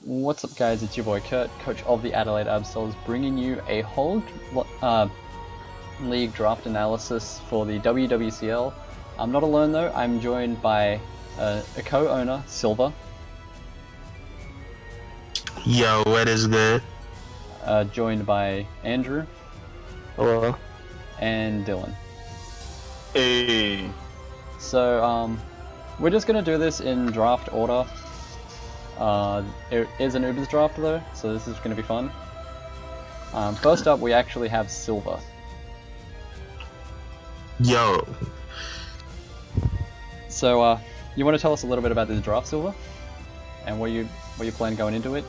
What's up, guys? It's your boy Kurt, coach of the Adelaide Absols, bringing you a whole league draft analysis for the WWCL. I'm not alone though, I'm joined by a co-owner, Silver. Yo, what is good? Joined by Andrew. Hello. And Dylan. Hey. So, we're just gonna do this in draft order. It is an Ubers draft though, so this is gonna be fun. First up, we actually have Silver. Yo. So, you want to tell us a little bit about this draft, Silver, and what you plan going into it?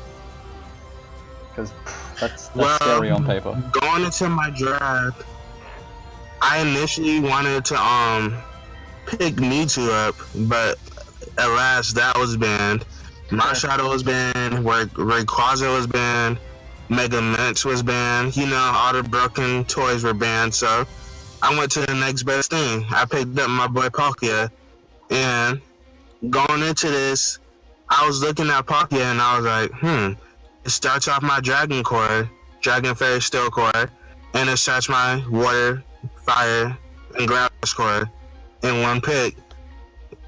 Because that's scary on paper. Going into my draft, I initially wanted to pick Mewtwo up, but alas, that was banned. Marshadow was banned, Rayquaza was banned, Mega Mints was banned. You know, all the broken toys were banned, so I went to the next best thing. I picked up my boy Palkia, and going into this, I was looking at Palkia and I was like, it starts off my Dragon Core, Dragon Fairy Steel Core, and it starts my Water, Fire, and Grass Core in one pick.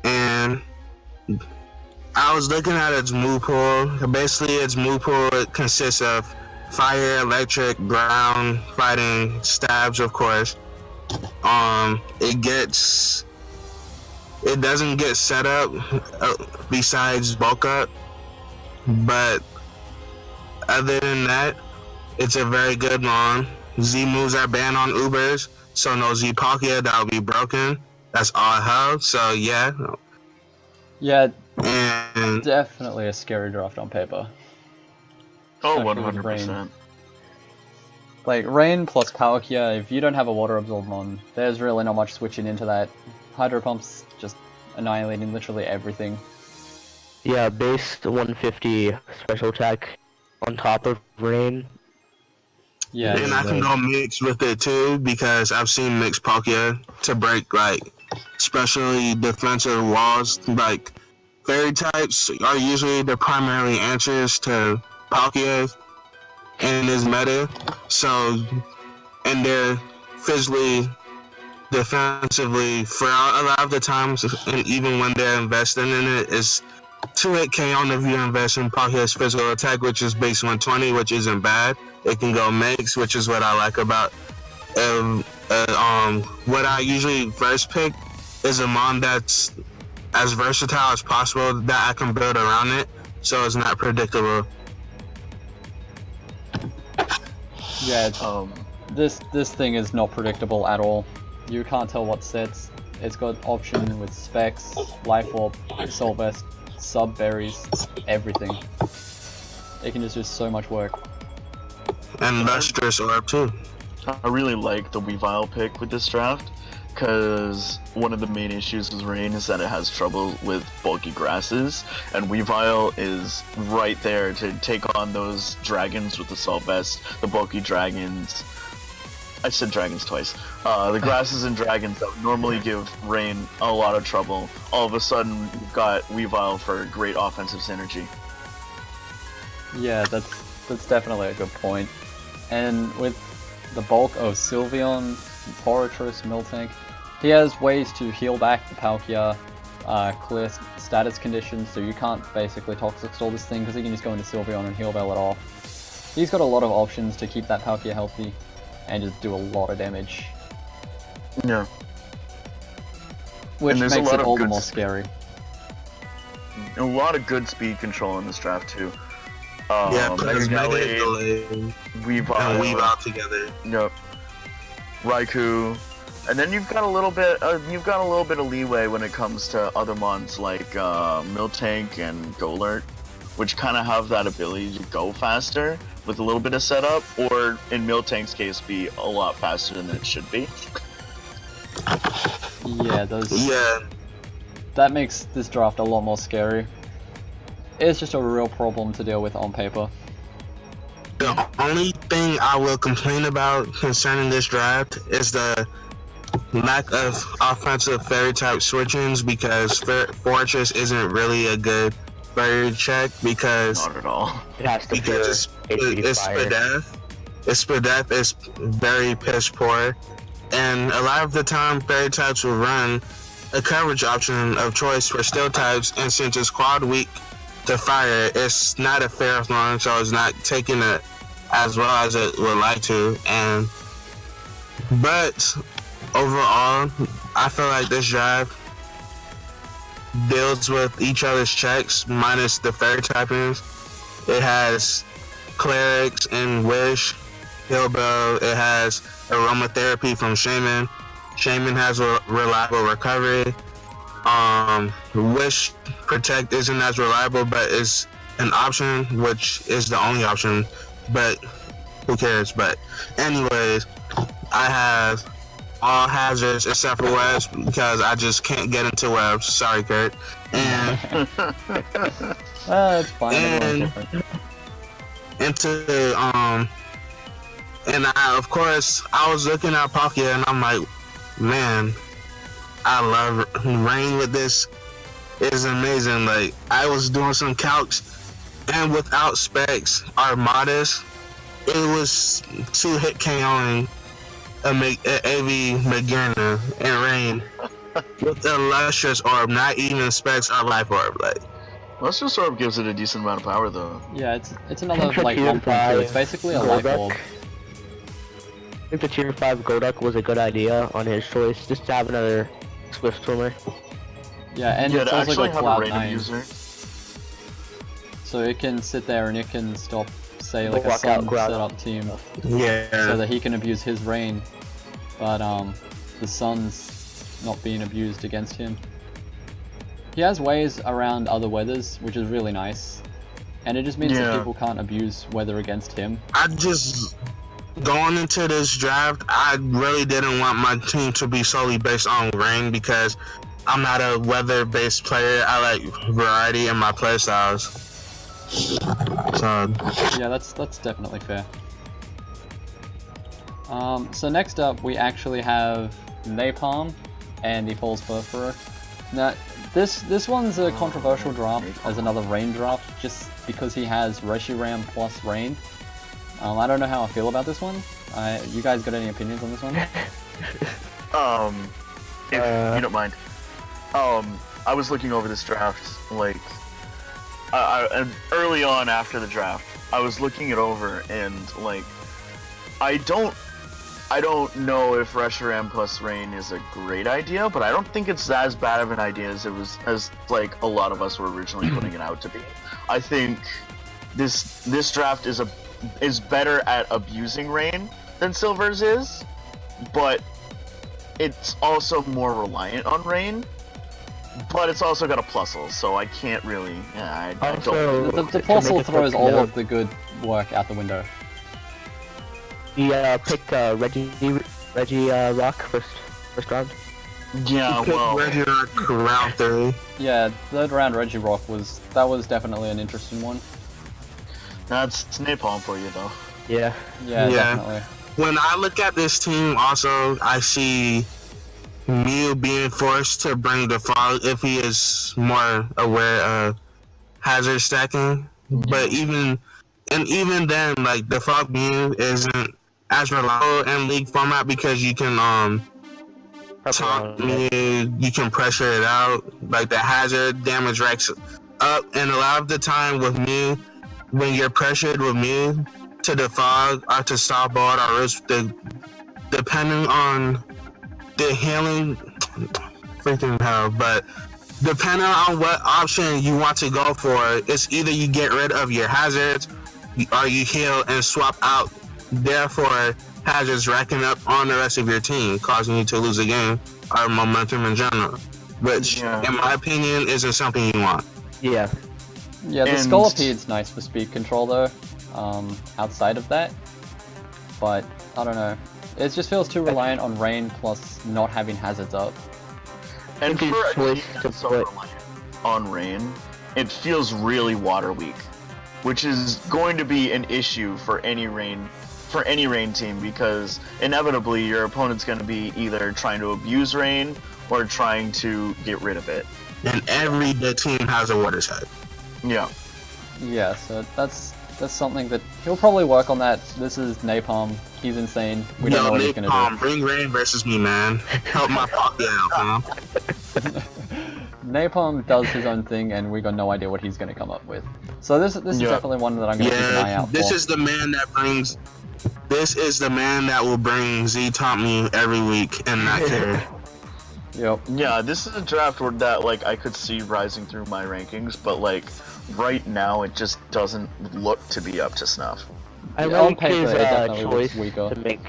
And I was looking at its move pool. Basically, its move pool consists of Fire, Electric, Ground, Fighting, Stabs, of course. It doesn't get set up besides bulk up, but other than that, it's a very good mon. Z moves are banned on Ubers, so no Z Palkia, that'll be broken. That's all I have, so yeah. Yeah, and definitely a scary draft on paper. Oh, Especially with 100%. Like, Rain plus Palkia, if you don't have a Water Absorb mon, there's really not much switching into that. Hydro Pump's just annihilating literally everything. Yeah, base 150 special attack on top of Rain. Yeah, and I can go mix with it too, because I've seen mixed Palkia to break, like, especially defensive walls. Like, fairy types are usually the primary answers to Palkia in this meta. So, and they're physically, defensively, for a lot of the times, and even when they're investing in it, is 2-hit KO if you invest in Palkia's physical attack, which is base 120, which isn't bad. It can go mix, which is what I like about what I usually first pick is a mon that's as versatile as possible that I can build around it, so it's not predictable. Yeah, this thing is not predictable at all. You can't tell what sets. It's got option with Specs, Life Orb, Soul Vest, Sub Berries, everything. It can just do so much work. And Lustrous Orb too. I really like the Weavile pick with this draft, because one of the main issues with Rain is that it has trouble with bulky grasses, and Weavile is right there to take on those dragons with the Salt Vest, the bulky dragons. I said dragons twice. The grasses and dragons that would normally give Rain a lot of trouble. All of a sudden, you've got Weavile for great offensive synergy. Yeah, that's definitely a good point. And with the bulk of Sylveon, Porotrus, Miltank, he has ways to heal back the Palkia, clear status conditions, so you can't basically Toxic Stall this thing because he can just go into Sylveon and heal Bell it off. He's got a lot of options to keep that Palkia healthy and just do a lot of damage. Yeah. Which there's makes a lot it of all the good more scary. A lot of good speed control in this draft too. Yeah, because Mega Gallade, Gallade and Weavile together. Yep. Raikou, and then you've got a little bit. You've got a little bit of leeway when it comes to other mons like Miltank and Golurt, which kind of have that ability to go faster with a little bit of setup, or in Miltank's case, be a lot faster than it should be. Yeah, Yeah. that makes this draft a lot more scary. It's just a real problem to deal with on paper. The only thing I will complain about concerning this draft is the lack of offensive fairy type switchings, because Fortress isn't really a good fairy check because Not at all. It has to clear it's fire. Spadef. Spadef is very piss poor, and a lot of the time fairy types will run a coverage option of choice for steel types, and since it's quad weak to fire, it's not a fair launch, so it's not taking it as well as it would like to. But overall, I feel like this drive deals with each other's checks minus the fairy typings. It has clerics and wish, Hillbow. It has aromatherapy from Shaman. Shaman has a reliable recovery. Wish protect isn't as reliable, but is an option, which is the only option. But who cares? But anyways, I have all hazards except for webs because I just can't get into webs. Sorry, Kurt. And It's fine. And- Everyone's different. and of course I was looking at Pocket and I'm like, man, I love rain with this. It's amazing. Like, I was doing some calcs, and without specs or modest, it was 2-hit KOing a AV Magana and Rain with a lustrous orb, not even specs or life orb. Like, Lustrous Orb gives it a decent amount of power, though. Yeah, it's another like Tier 1.2. It's 5 basically a life Golduck. orb. I think the tier 5 Golduck was a good idea on his choice, just to have another Swift Swimmer. Yeah, and Yeah, it's to also actually got have a Cloud random 9, user. so it can sit there and it can stop, say, like a Walk out Sun Groudon. setup team, so yeah, that he can abuse his rain, but the Sun's not being abused against him. He has ways around other weathers, which is really nice, and it just means that Yeah. people can't abuse weather against him. I just going into this draft, I really didn't want my team to be solely based on rain because I'm not a weather-based player. I like variety in my playstyles. So Yeah, that's definitely fair. So next up, we actually have Napalm and the Falls Furfurrow. Now, this one's a controversial draft as another rain draft, just because he has Reshiram plus rain. I don't know how I feel about this one. You guys got any opinions on this one? If you don't mind. I was looking over this draft, like, and early on after the draft, I was looking it over, and like, I don't know if Reshiram plus Rain is a great idea, but I don't think it's as bad of an idea as like a lot of us were originally putting it out to be. I think this draft is better at abusing Rain than Silver's is, but it's also more reliant on Rain. But it's also got a Plusle, so I can't really. Yeah, I don't. The To make Plusle a throws quick all note. of the good work out the window. He picked Reggie Rock first round. Yeah, well, Regirock round 3. Yeah, third round Regirock was definitely an interesting one. that's Napalm for you, though. Yeah. Yeah, Yeah. definitely. When I look at this team, also I see Mew being forced to bring the fog if he is more aware of hazard stacking. But even then, like, the fog Mew isn't as reliable in league format because you can talk Mew, you can pressure it out. Like, the hazard damage racks up, and a lot of the time with Mew, when you're pressured with Mew to the fog or to stop board or risk depending on the healing, freaking hell, but depending on what option you want to go for, it's either you get rid of your hazards or you heal and swap out, therefore hazards racking up on the rest of your team, causing you to lose a game or momentum in general, which in my opinion isn't something you want. Yeah. Yeah, the And- Scolopede's nice for speed control though, outside of that, but I don't know. It just feels too reliant on rain plus not having hazards up. And think for he's a team switched to that's so put- reliant on Rain, it feels really water weak, which is going to be an issue for any rain team because inevitably your opponent's going to be either trying to abuse Rain or trying to get rid of it. And every good team has a water side. Yeah. Yeah, so that's something that he'll probably work on that. This is Napalm. He's insane. We don't know what he's gonna Napalm, bring Rain versus me, man. Help my pocket out, man. do. Napalm does his own thing, and we got no idea what he's gonna come up with. So this is definitely one that I'm gonna keep an eye out this for. is the man that brings. This is the man that will bring Z Top me every week and not care. Yep. Yeah, this is a draft where that like I could see rising through my rankings, but like right now it just doesn't look to be up to snuff. I Yeah, on like paper, his it definitely looks choice weaker. to make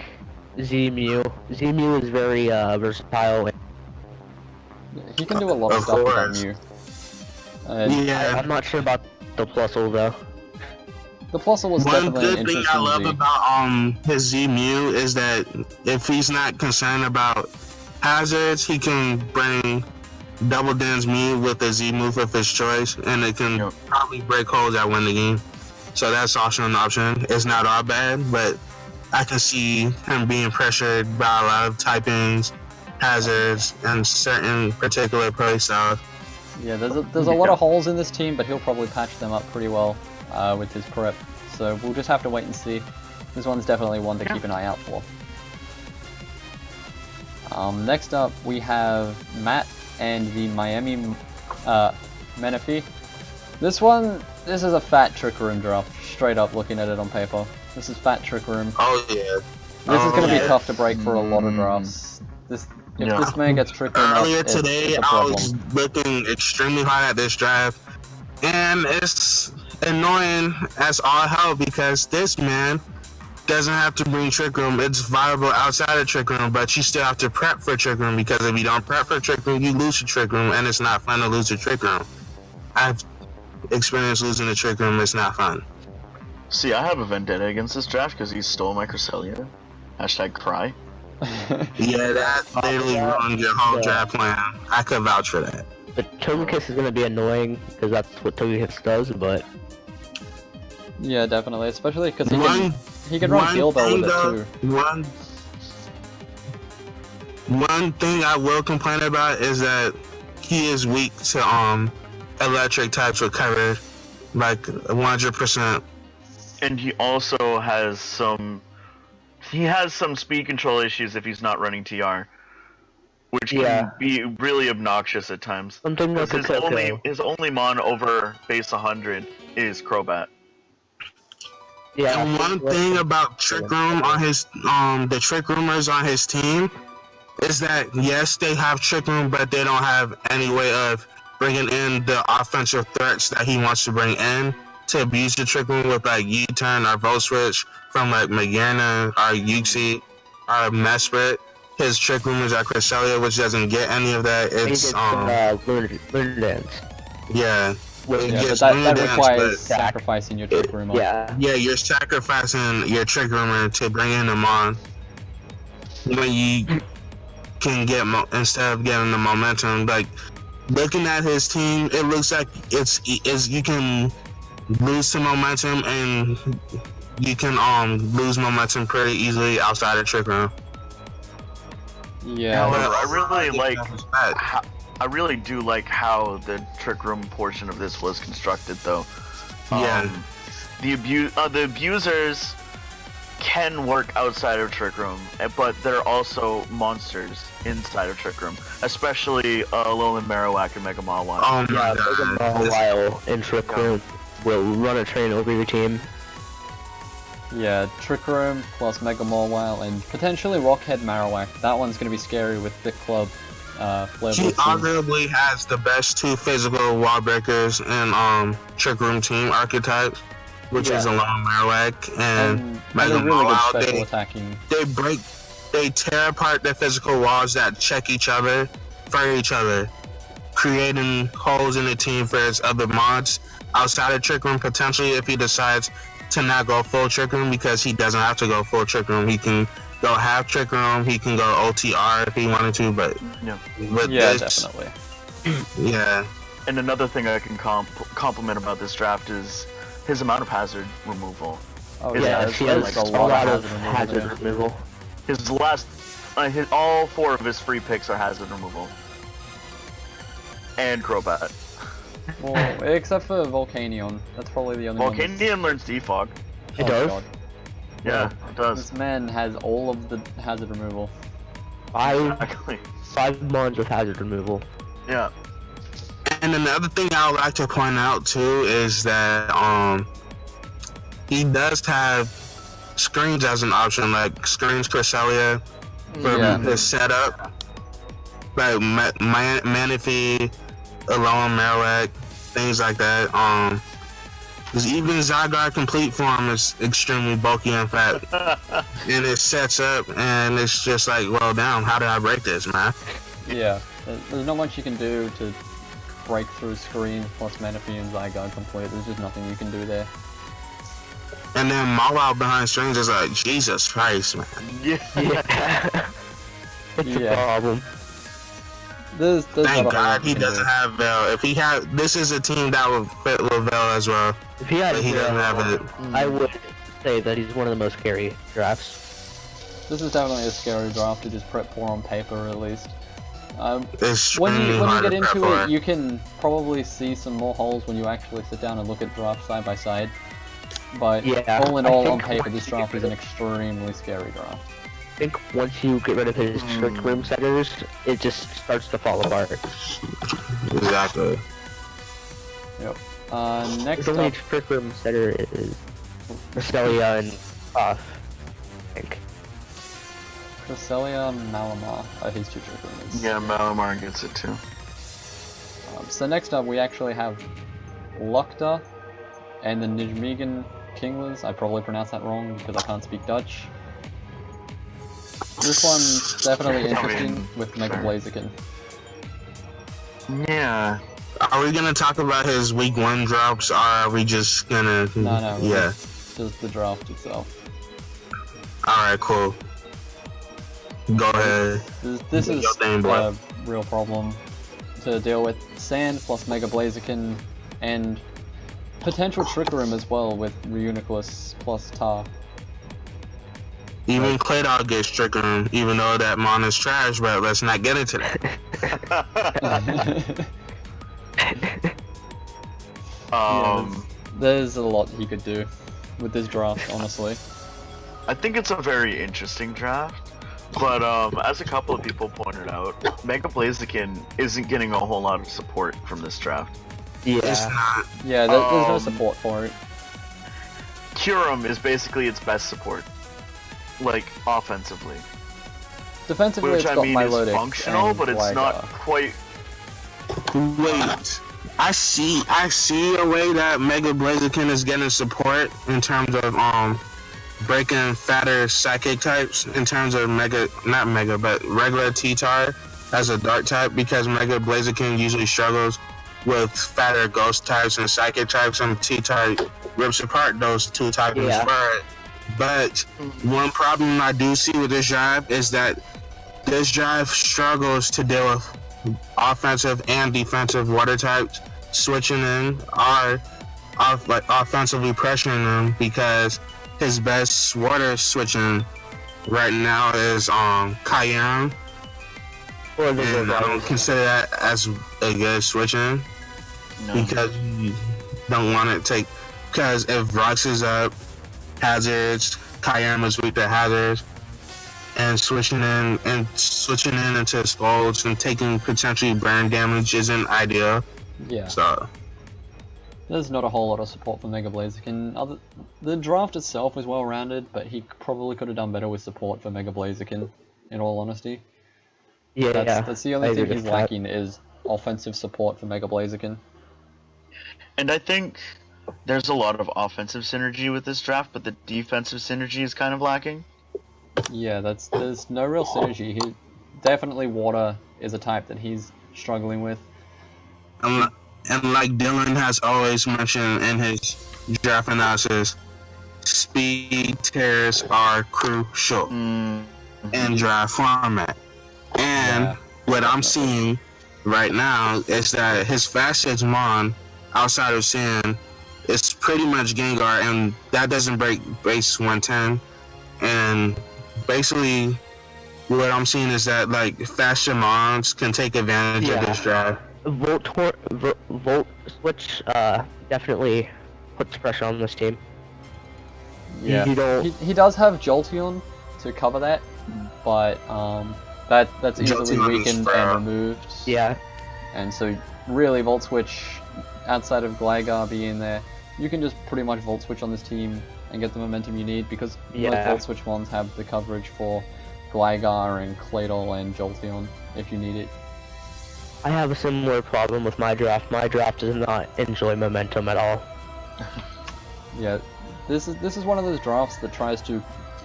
Z-Mew. Z-Mew is very versatile. He can do a lot of Of stuff with that course. Mew. And Yeah. I'm not sure about the Plusle though. the Plusle was One definitely an good thing interesting I love Z. about his Z Mew is that if he's not concerned about hazards, he can bring double dance Mew with a Z move of his choice, and it can Yep. probably break holes that win the game. So that's also an option. It's not all bad, but I can see him being pressured by a lot of typings, hazards, and certain particular play styles. Yeah, there's a lot of holes in this team, but he'll probably patch them up pretty well with his prep. So we'll just have to wait and see. This one's definitely one to keep an eye out for. Next up, we have Matt and the Miami Menifee. This is a fat Trick Room draft, straight up looking at it on paper. This is fat Trick Room. Oh yeah. This is going to be yeah. tough to break for a lot of drafts. If this man gets Trick Room up, Earlier today, it's a I problem. was looking extremely hard at this draft, and it's annoying as all hell because this man doesn't have to bring Trick Room. It's viable outside of Trick Room, but you still have to prep for Trick Room because if you don't prep for Trick Room, you lose to Trick Room, and it's not fun to lose to Trick Room. I've experienced losing to Trick Room. It's not fun. See, I have a vendetta against this draft because he stole my Cresselia. Hashtag cry. Yeah, that literally ruined your whole Yeah. draft plan. I could vouch for that. The Togekiss is gonna be annoying because that's what Togekiss does, but Yeah, definitely, especially because One- he can run one Heal Bell thing with it though- too. One thing I will complain about is that he is weak to electric types recovered, like 100%. And he also has some speed control issues if he's not running TR, which can Yeah. be really obnoxious at times. something like a His only mon over base 100 is Crobat. Yeah. And one thing about Trick Room on his the Trick Roomers on his team is that yes, they have Trick Room, but they don't have any way of bringing in the offensive threats that he wants to bring in to abuse the Trick Room with like U-turn or Volt Switch from like Magearna or Uxie or Mesprit. His Trick Roomers are Cresselia, which doesn't get any of that. It's Lunar Dance. yeah. It Yeah, but gets that Lunar Dance, requires but- sacrificing your Trick Room. Yeah. Yeah, you're sacrificing your Trick Roomer to bring in them on. When you can get instead of getting the momentum, like looking at his team, it looks like it's you can lose some momentum and you can lose momentum pretty easily outside of Trick Room. Yeah, However, I Well, really like that. I really do like how the Trick Room portion of this was constructed, though. Yeah. The abusers can work outside of Trick Room, but they're also monsters inside of Trick Room, especially Alolan Marowak and Mega Mawile. Oh my Yeah, god. a while in Trick Room will run a train over your team. yeah, Trick Room plus Mega Mawile and potentially Rockhead Marowak. That one's gonna be scary with Thick Club. Flare He Blitzes. arguably has the best two physical wall breakers in Trick Room team archetypes, which is Alolan Marowak and and Mega a really good Mawile. special attacking. They tear apart the physical walls that check each other for each other, creating holes in the team for his other mods outside of Trick Room. Potentially, if he decides to not go full Trick Room, because he doesn't have to go full Trick Room, he can go half Trick Room. He can go OTR if he wanted to, but Yeah. with Yeah, this, definitely. yeah, And another thing I can compliment about this draft is his amount of hazard removal. Oh Yeah, yeah, Yeah, she there's has like a lot of hazard removal. hazard removal. His last, all 4 of his free picks are hazard removal. And Crobat. Well, except for Volcanion. That's probably the only one. Volcanion learns defog. It Oh, does? God. Yeah, it does. This man has all of the hazard removal. Exactly. 5 mons with hazard removal. Yeah. And another thing I would like to point out too is that he does have screens as an option, like screens Cresselia for Yeah. his setup. Like Manaphy, Alone Marowak, things like that. Because even Zygarde complete form is extremely bulky and fat. And it sets up and it's just like, well damn, how did I break this, man? Yeah. There's not much you can do to break through screens plus Manaphy and Zygarde complete. There's just nothing you can do there. And then Mawile behind strings is like, Jesus Christ, man. Yeah. Yeah. It's Yeah. a problem. There's Thank not a whole God lot he you can doesn't do. have Vel. If he had, this is a team that would fit with Vel as well, If he had but he doesn't have it. I would say that he's one of the most scary drafts. This is definitely a scary draft to just prep for on paper, at least. When Extremely you hard get to prep into for. it, you can probably see some more holes when you actually sit down and look at drafts side by side. But Yeah, all in I all, think on paper, once this you draft get is an rid extremely scary draft. I think once you get rid of his trick room setters, it just starts to fall apart. Exactly. Next His only up, trick room setter is Cresselia and Puff, I think. Cresselia, Malamar are his two trick rumors. Yeah, Malamar gets it too. So next up, we actually have Lukta and the Nijmegen Kinglers. I probably pronounced that wrong because I can't speak Dutch. This one's definitely interesting with Mega fair. Blaziken. Yeah. Are we gonna talk about his week 1 drops, or are we just gonna? No, Yeah. just the draft itself. All right. Cool. Go ahead. This Do is your thing, boy. a real problem to deal with. Sand plus Mega Blaziken and potential Trick Room as well with Reuniclus plus Tar. Even Claydol gets Trick Room, even though that Mon is trash. But let's not get into that. There's a lot he could do with this draft, honestly. I think it's a very interesting draft, but as a couple of people pointed out, Mega Blaziken isn't getting a whole lot of support from this draft. It's Yeah. not. Yeah, there's no Um, support for it. Kyurem is basically its best support, like offensively, Defensively, which it's I got mean is Milotic functional, and but it's Gligar. not quite. Wait. I see a way that Mega Blaziken is getting support in terms of breaking fatter psychic types in terms of not mega, but regular T-Tar as a dark type, because Mega Blaziken usually struggles with fatter ghost types and psychic types, and T-Tar rips apart those two types Yeah. for it. But one problem I do see with this drive is that this drive struggles to deal with offensive and defensive water types switching in or offensively pressuring them, because his best water switching right now is Kyurem, Or the and I don't consider that as a good switching, No. because you don't want to take, because if Rocks is up, hazards, Kyurem is weak to hazards, and switching in into skulls and taking potentially burn damage isn't ideal. Yeah, So there's not a whole lot of support for Mega Blaziken. The draft itself is well rounded, but he probably could have done better with support for Mega Blaziken, in all honesty. Yeah, That's the I only agree thing he's with that. lacking is offensive support for Mega Blaziken. And I think there's a lot of offensive synergy with this draft, but the defensive synergy is kind of lacking. Yeah, there's no real synergy. Definitely water is a type that he's struggling with. and like Dylan has always mentioned in his draft analysis, speed tears are crucial in draft format. And Yeah, what I'm definitely. seeing right now is that his fastest Mon outside of Sin is pretty much Gengar, and that doesn't break base 110. And basically, what I'm seeing is that like faster Mons can take advantage of Yeah. this draft. Volt switch definitely puts pressure on this team. Yeah, You don't. he does have Jolteon to cover that, but that's easily Jolteon is weakened frail. and removed. Yeah. And so really Volt Switch, outside of Gligar being there, you can just pretty much Volt Switch on this team and get the momentum you need, because most Yeah. Volt Switch ones have the coverage for Gligar and Claydol and Jolteon if you need it. I have a similar problem with my draft. My draft does not enjoy momentum at all. Yeah, this is one of those drafts that tries to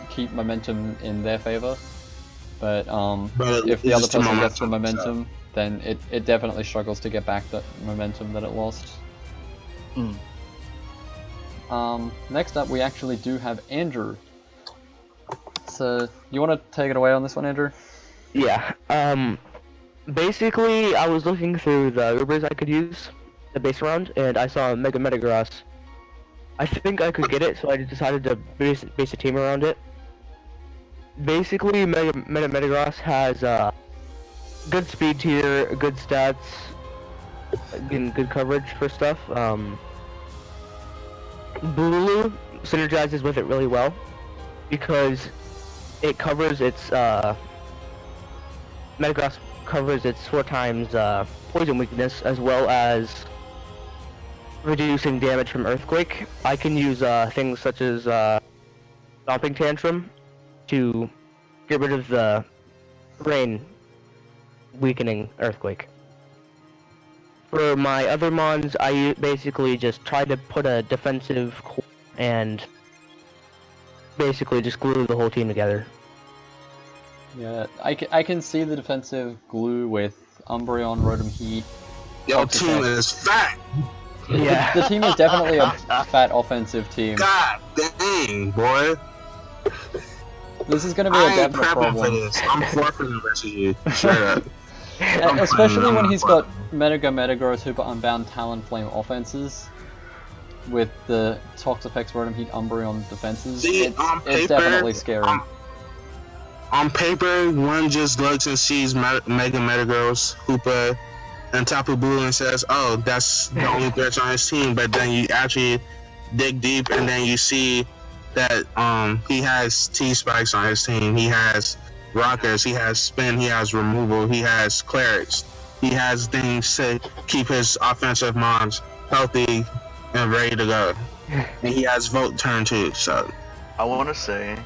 keep momentum in their favor, but But if the other it's the person gets the momentum, momentum, then it definitely struggles to get back that momentum that it lost. Next up, we actually do have Andrew. So, you want to take it away on this one, Andrew? Yeah. Basically, I was looking through the Ubers I could use, the base round, and I saw Mega Metagross. I think I could get it, so I decided to base a team around it. Basically, Mega Metagross has good speed tier, good stats, and good coverage for stuff. Bulu synergizes with it really well because it covers its Metagross covers its 4 times poison weakness, as well as reducing damage from Earthquake. I can use things such as Stomping Tantrum to get rid of the rain weakening Earthquake. For my other mons, I basically just try to put a defensive core and basically just glue the whole team together. Yeah, I can see the defensive glue with Umbreon, Rotom Heat. Yo, Toxic team X. is fat. Yeah. The team is definitely a fat offensive team. God dang, boy. This is going to be a I ain't definite prepping for problem. this. I'm forfeiting the rest of you. Straight up. And especially when he's got Metagross, Hooper, Unbound, Talonflame offenses with the Toxapex, Rotom Heat, Umbreon defenses. See, it's on it's paper, definitely scary. On paper, one just looks and sees Mega Metagross, Hoopa, and Tapu Bulu and says, "Oh, that's the only threats on his team." But then you actually dig deep, and then you see that he has T-Spikes on his team. He has Rockers. He has Spin. He has Removal. He has Clerics. He has things to keep his offensive mons healthy and ready to go. And he has Volt Turn too. So I want to say,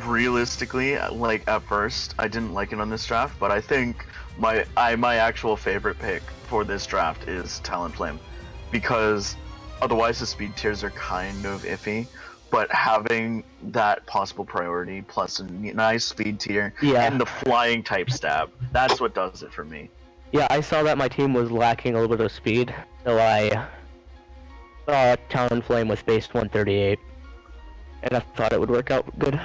realistically, like at first, I didn't like it on this draft, but I think my actual favorite pick for this draft is Talonflame, because otherwise the speed tiers are kind of iffy, but having that possible priority plus a nice speed tier Yeah. and the flying type stab, that's what does it for me. Yeah, I saw that my team was lacking a little bit of speed, so I saw Talonflame with base 138, and I thought it would work out good.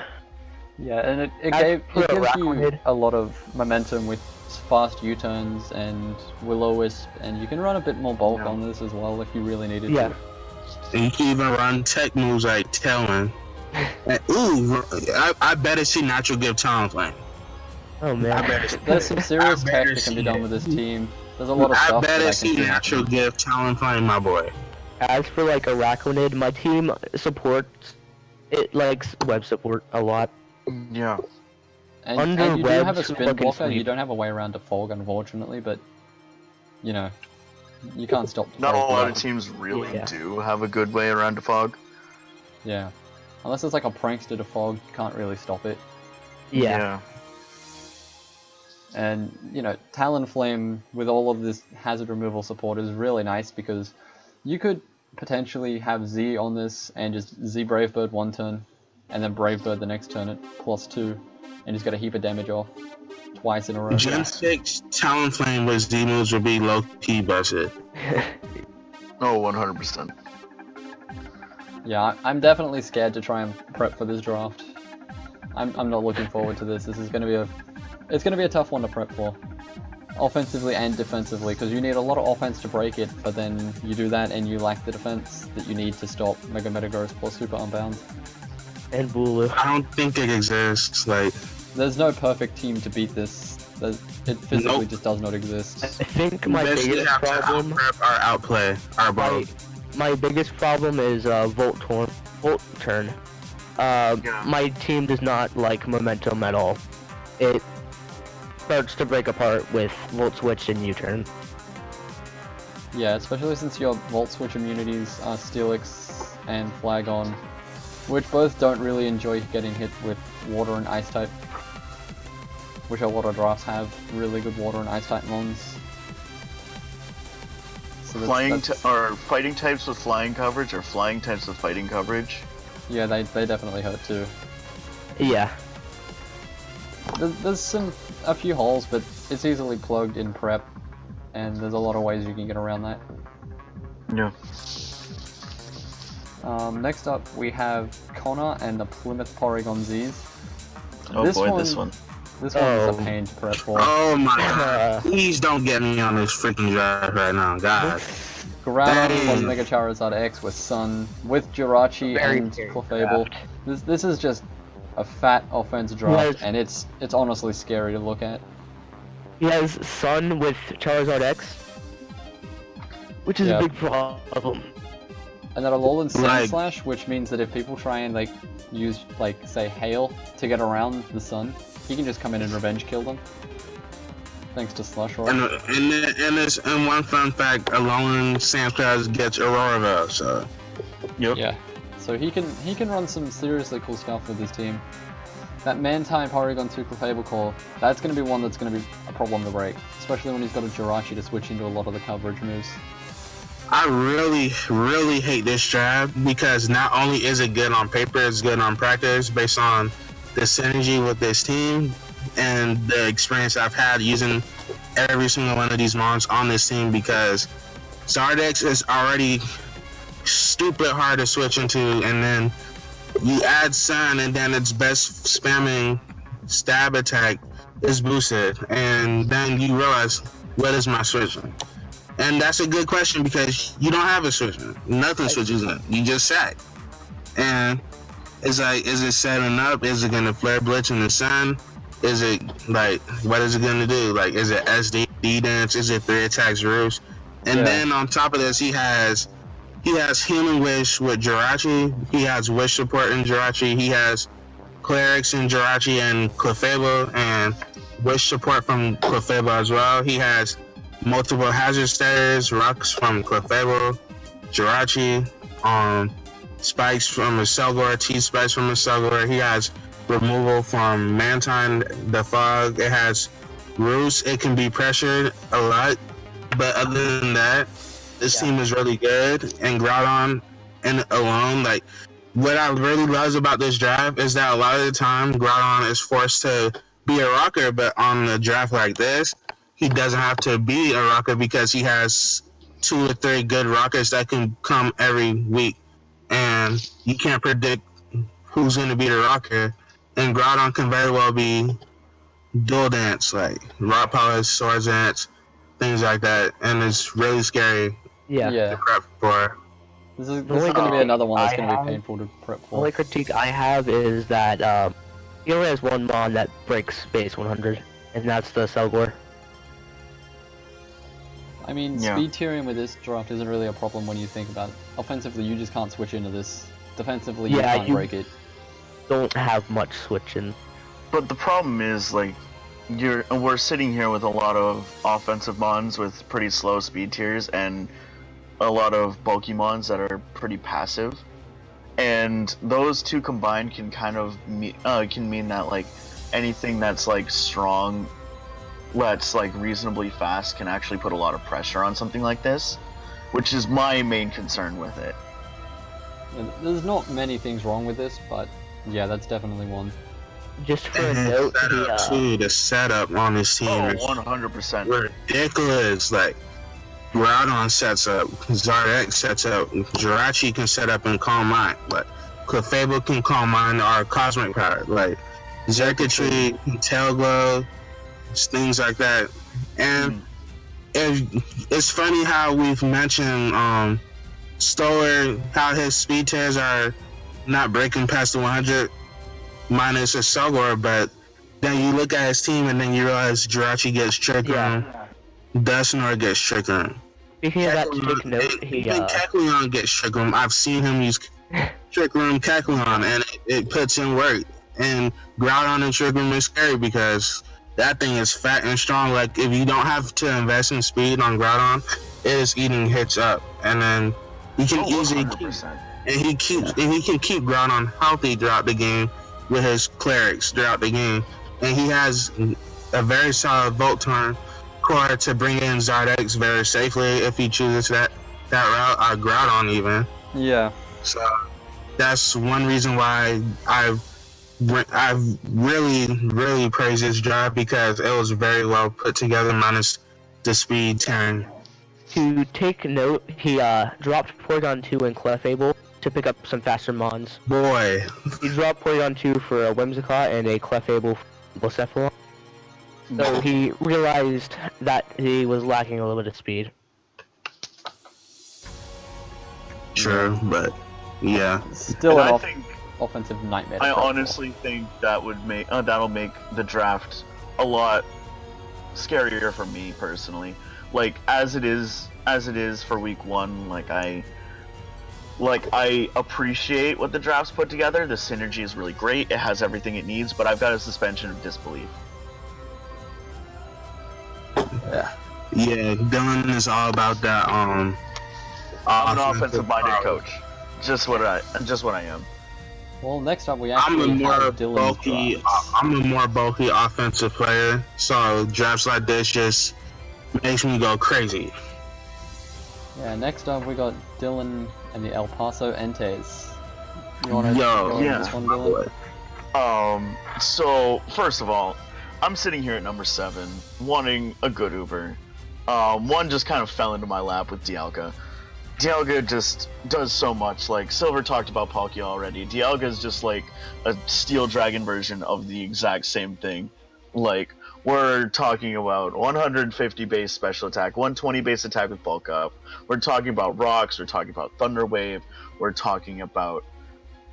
Yeah, and it I put a gives you Rockhead. a lot of momentum with fast U-turns and Will-O-Wisp, and you can run a bit more bulk Yeah. on this as well if you really needed Yeah. to. and you can even run tech moves like Talon. And, ooh, I better see Natural Gift Talonflame. Oh I man. better. There's some serious I tech better that can be see done it. with this team. There's a lot of I stuff that better I can see see. Natural Gift Talonflame, my boy. As for like Arachnid, my team supports it likes web support a lot. Yeah. And Under you do have a webs, spin fucking blocker, you sleep. don't have a way around to Fog, unfortunately, but, you know, you can't stop the Not a Fog lot of blocker. teams really Yeah. do have a good way around a fog. Yeah. Unless it's like a prankster to Fog, you can't really stop it. Yeah. And, you know, Talonflame with all of this hazard removal support is really nice because you could potentially have Z on this and just Z Brave Bird one turn, and then Brave Bird the next turn at +2, and just get a heap of damage off twice in a row. Gen 6 Talonflame with Z moves would be low-key busted. Oh, 100%. Yeah, I'm definitely scared to try and prep for this draft. I'm not looking forward to this. This is going to be it's going to be a tough one to prep for, offensively and defensively, because you need a lot of offense to break it, but then you do that and you lack the defense that you need to stop Mega Metagross plus Super Unbound. And Bulu. I don't think it exists. Like, There's no perfect team to beat this It physically Nope. just does not exist. I think my Basically biggest have to problem, out-prep or outplay our ball. my biggest problem is volt turn. My team does not like momentum at all. It starts to break apart with volt switch and U-turn. Yeah, especially since your Volt Switch immunities are Steelix and Flagon, which both don't really enjoy getting hit with water and ice type. Which a lot of drafts have really good water and ice type mons. So Or fighting types with flying coverage, or flying types with fighting coverage. yeah, they definitely hurt too. Yeah. There's a few holes, but it's easily plugged in prep, and there's a lot of ways you can get around that. Yeah. Next up, we have Connor and the Plymouth Porygon Z's. Oh boy, this one. This one is a pain to prep for. Oh my god. Please don't get me on this freaking drive right now, God. Groudon Dang. plus Mega Charizard X with Sun, with Jirachi and Clefable. This is just a fat offensive draft, Yes. and it's honestly scary to look at. He has Sun with Charizard X, which is Yeah. a big problem. And then a Alolan Sand Like- Slash, which means that if people try and like use like say Hail to get around the Sun, he can just come in and revenge kill them. Thanks to Slush Roar. And one fun fact, Alolan Sandclaws gets Aurora Veil, so Yep. Yeah. So he can run some seriously cool stuff with his team. That Mantine Porygon 2 Clefable Core, that's going to be one that's going to be a problem to break, especially when he's got a Jirachi to switch into a lot of the coverage moves. I really hate this draft because not only is it good on paper, it's good on practice based on the synergy with this team and the experience I've had using every single one of these mons on this team, because Zardex is already stupid hard to switch into, and then you add Sun, and then its best spamming stab attack is boosted, and then you realize, what is my switching? And that's a good question because you don't have a switching. Nothing switches in. You just sat. And it's like, is it setting up? Is it gonna flare blitz in the Sun? Is it like, what is it gonna do? Like, is it SD dance? Is it 3 attacks roofs? And Yeah. then on top of this, he has Healing Wish with Jirachi. He has Wish support in Jirachi. He has Clerics in Jirachi and Clefable, and Wish support from Clefable as well. He has multiple hazard stairs, rocks from Clefable, Jirachi, spikes from a Selgor, T-spikes from a Selgor. He has removal from Mantine, the Fog. It has Roost. It can be pressured a lot, but other than that, this team is really good. And Groudon and alone, like, what I really love about this draft is that a lot of the time Groudon is forced to be a rocker, but on a draft like this, he doesn't have to be a rocker because he has 2 or 3 good rockers that can come every week, and you can't predict who's going to be the rocker. And Groudon can very well be dual dance, like rock polish, swords dance, things like that, and it's really scary Yeah. to prep for. This is only going to be another one that's I going to have- be painful to prep The for. only critique I have is that he only has one mon that breaks base 100, and that's the Selgor. I mean, Yeah. speed tiering with this draft isn't really a problem when you think about it. Offensively, you just can't switch into this. Defensively, you Yeah, can't you- break it. Don't have much switching. But the problem is, like, we're sitting here with a lot of offensive mons with pretty slow speed tiers and a lot of bulky mons that are pretty passive, and those two combined can kind of can mean that like anything that's like strong, that's like reasonably fast, can actually put a lot of pressure on something like this, which is my main concern with it. And there's not many things wrong with this, but yeah, that's definitely one. Just for a And note, the setup on this team Oh, is 100%. ridiculous. Like, Groudon sets up, Zardex sets up, Jirachi can set up and Calm Mind, but Clefable can Calm Mind or Cosmic Power, like Xerkatry, Tailglow, things like that. And it's funny how we've mentioned Stoller, how his speed tears are not breaking past the 100 minus a Selgor, but then you look at his team and then you realize Jirachi gets Trick Room, Dusknoir gets Trick Room. Speaking of that, take note, Even Kecleon gets Trick Room. I've seen him use Trick Room Kecleon, and it puts in work. And Groudon and Trick Room is scary because that thing is fat and strong. Like, if you don't have to invest in speed on Groudon, it is eating hits up. And then he can easily keep, and he can keep Groudon healthy throughout the game with his clerics throughout the game. And he has a very solid Voltorb core to bring in Zardex very safely if he chooses that route, or Groudon even. Yeah. So that's one reason why I've really praised his job, because it was very well put together minus the speed turn. To take note, he dropped Porygon 2 and Clefable to pick up some faster mons. Boy. He dropped Porygon 2 for a Whimsicott and a Clefable for Bullcephalon. So he realized that he was lacking a little bit of speed. True, but yeah. Still And an I think offensive nightmare. to I prep for. honestly think that would make that'll make the draft a lot scarier for me personally. Like as it is for week 1, like I appreciate what the draft's put together. The synergy is really great. It has everything it needs, but I've got a suspension of disbelief. Yeah, Dylan is all about that. I'm an offensive-minded coach. Just what I am. Well, next up we I'm a actually more have Dylan's bulky. drafts. I'm a more bulky offensive player, so drafts like this just makes me go crazy. Yeah, next up we got Dylan and the El Paso Entes. You wanna Yo, go yeah. on this one, Dylan? So first of all, I'm sitting here at number 7, wanting a good Uber. One just kind of fell into my lap with Dialga. Dialga just does so much. Like Silver talked about Palkia already. Dialga is just like a Steel Dragon version of the exact same thing. Like we're talking about 150 base special attack, 120 base attack with bulk up. We're talking about rocks. We're talking about Thunder Wave. We're talking about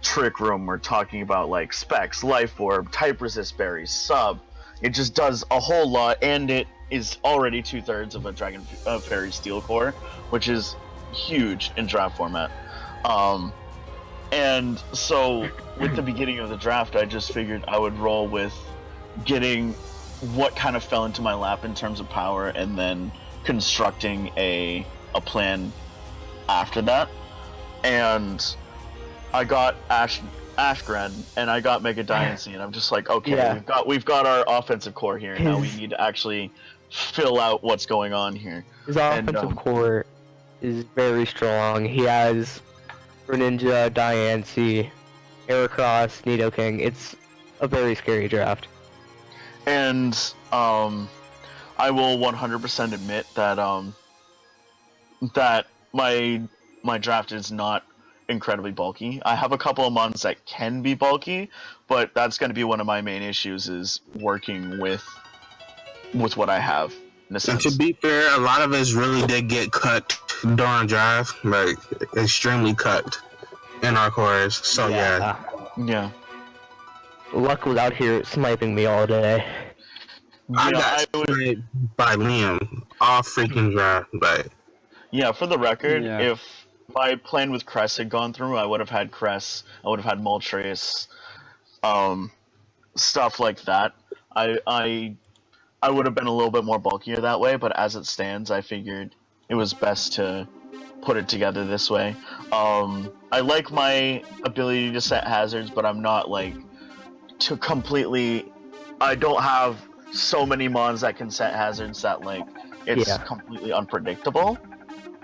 Trick Room. We're talking about like Specs, Life Orb, Type Resist Berries, Sub. It just does a whole lot, and it is already 2/3 of a Dragon Fairy Steel core, which is huge in draft format. And so with the beginning of the draft, I just figured I would roll with getting what kind of fell into my lap in terms of power, and then constructing a plan after that. And I got Ashgren, and I got Mega Diancie, and I'm just like, okay, Yeah. we've got our offensive core here. Now we need to actually fill out what's going on here. His offensive core is very strong. He has Greninja, Diancie, Heracross, Nidoking. It's a very scary draft. And I will 100% admit that that my draft is not incredibly bulky. I have a couple of mons that can be bulky, but that's going to be one of my main issues, is working with what I have. In a And sense. to be fair, a lot of us really did get cut during draft, like extremely cut in our cores. So yeah. Yeah. Luck was out here sniping me all day. I Yeah, got I would- sniped by Liam all freaking draft, but Yeah, for the record, Yeah. if my plan with Cress had gone through, I would have had Cress, I would have had Moltres, stuff like that. I would have been a little bit more bulkier that way, but as it stands, I figured it was best to put it together this way. I like my ability to set hazards, but I'm not like to completely. I don't have so many mons that can set hazards that like it's completely unpredictable.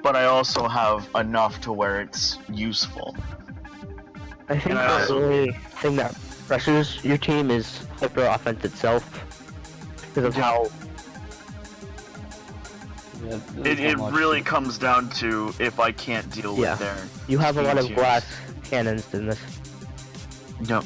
But I also have enough to where it's useful. I think And I the also- only thing that pressures your team is hyper offense itself, because of how Yeah, there's It not much. really comes down to if I can't deal Yeah. with their. you have a lot of speed glass cannons in this. tiers. Yep.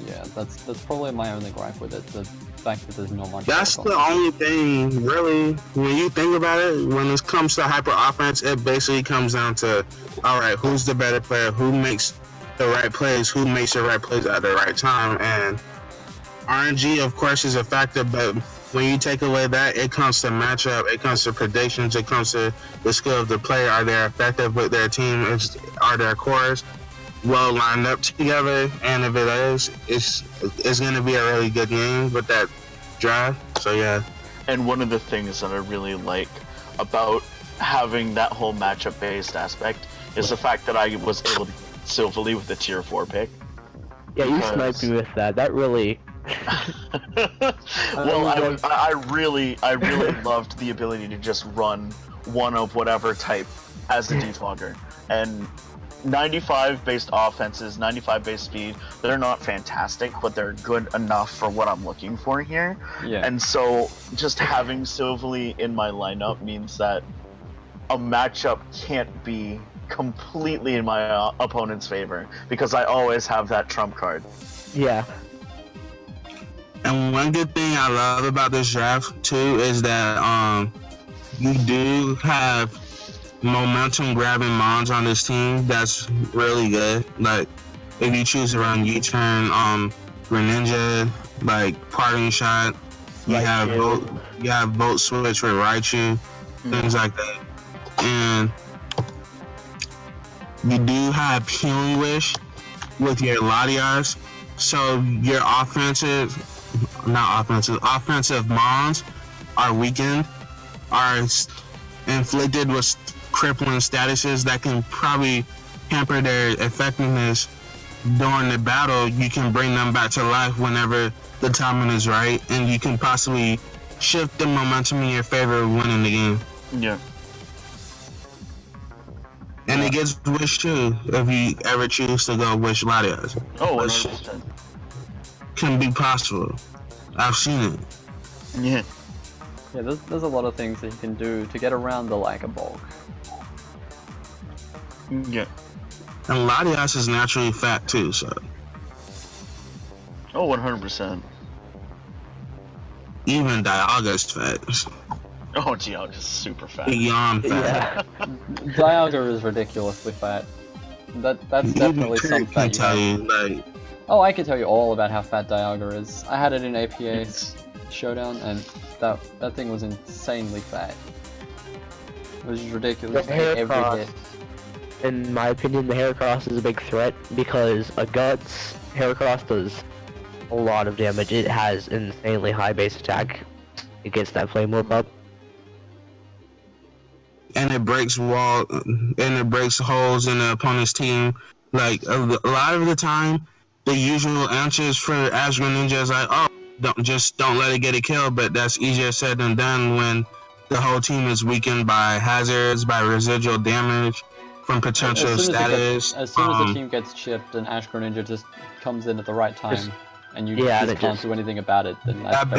Yeah, that's probably my only gripe with it. The fact that there's not much. that's going the on. only thing really. When you think about it, when it comes to hyper offense, it basically comes down to, all right, who's the better player? Who makes the right plays? Who makes the right plays at the right time? And RNG, of course, is a factor, but when you take away that, it comes to matchup, it comes to predictions, it comes to the skill of the player. Are they effective with their team? Are their cores well lined up together? And if it is, it's going to be a really good game with that drive. So yeah. And one of the things that I really like about having that whole matchup-based aspect is the fact that I was able to get Silverly with the tier 4 pick. Yeah, you sniped me with that. That really. Well, I really loved the ability to just run one of whatever type as the defogger. And 95 based offenses, 95 based speed, they're not fantastic, but they're good enough for what I'm looking for here. Yeah. And so just having Silverly in my lineup means that a matchup can't be completely in my opponent's favor because I always have that trump card. Yeah. And one good thing I love about this draft too is that you do have momentum grabbing mons on this team. That's really good. Like if you choose to run U-turn, Greninja, like parting shot, you have vote switch with Raichu, things like that. And you do have Healing Wish with your Latias, so your offensive mons are weakened, are inflicted with crippling statuses that can probably hamper their effectiveness during the battle. You can bring them back to life whenever the timing is right, and you can possibly shift the momentum in your favor of winning the game. Yeah. And it gets Wish too, if you ever choose to go Wish Latias. Oh, Which 100%. can be possible. I've seen it. Yeah. Yeah, there's a lot of things that you can do to get around the lack of bulk. Yeah. And Latias is naturally fat too, so. Oh, 100%. Even Dialga's fat. Oh, gee, I'm just super fat. Beyond fat. Yeah. Dialga is ridiculously fat. That's definitely some can fat tell you have. you, like, Oh, I can tell you all about how fat Dialga is. I had it in APA's Showdown, and that thing was insanely fat. It was ridiculous. The hair Every cross. hit. In my opinion, the Heracross is a big threat because a Guts Heracross does a lot of damage. It has insanely high base attack. It gets that flame whip up. and it breaks holes in the opponent's team. Like a lot of the time, the usual answers for Ash Greninja is like, oh, don't let it get a kill. But that's easier said than done when the whole team is weakened by hazards, by residual damage from potential status. As soon as the team gets chipped and Ash Greninja just comes in at the right time, and you just can't do anything about it, then that's that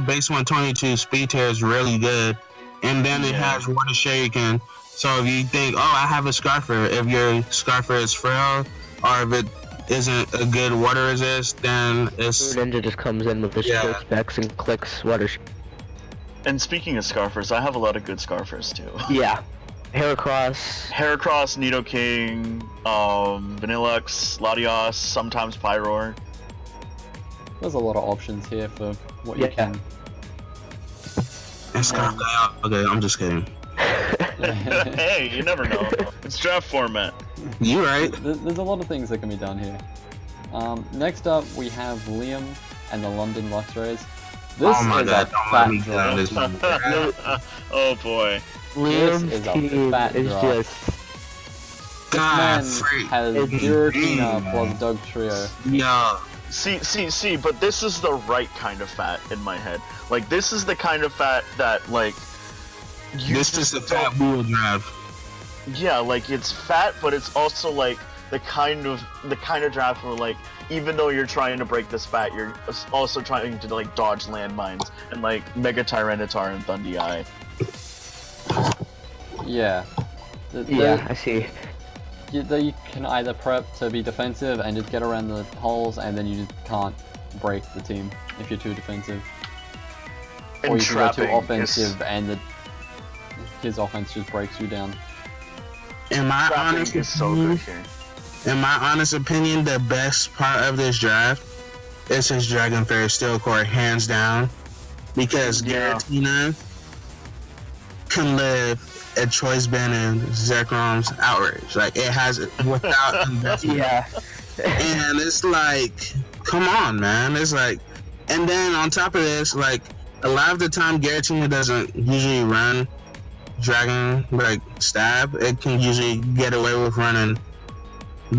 base 122 speed tier is really good. And then it has Water Shuriken. So if you think, oh, I have a Scarfer, if your Scarfer is frail, or if it isn't a good water resist, then it's... Ninja just comes in with the shield specs and clicks Water And speaking of Scarfers, I have a lot of good Scarfers too. Yeah. Heracross, Nidoking, Vanillux, Latios, sometimes Pyroar. There's a lot of options here for what you can. And Scarf okay, I'm just kidding. Hey, you never know. It's draft format. You right. There's a lot of things that can be done here. Next up, we have Liam and the London Luxrays. This oh my is god, a don't fat let me get on this one. Oh boy. Liam's is a team fat is draw. just... God, Man freak. has Giratina plus Doug Trio. Yeah. See, but this is the right kind of fat in my head. Like, this is the kind of fat that, like... This is the fat wheel draft. Yeah, like, it's fat, but it's also, like, the kind of draft where, like, even though you're trying to break this fat, you're also trying to, like, dodge landmines and, like, Mega Tyranitar and Thundee. Yeah. I see. You can either prep to be defensive and just get around the holes, and then you just can't break the team if you're too defensive. And or you can go too trapping offensive and his offense just breaks you down. In my is so good here. In my honest opinion, the best part of this draft it's his Dragon Fairy Steel Core, hands down. Because Yeah. Giratina can live a choice band in Zekrom's Outrage. Like, it has it without investment. Yeah. And it's like, come on, man. It's like, and then on top of this, like, a lot of the time, Giratina doesn't usually run Dragon, like, stab. It can usually get away with running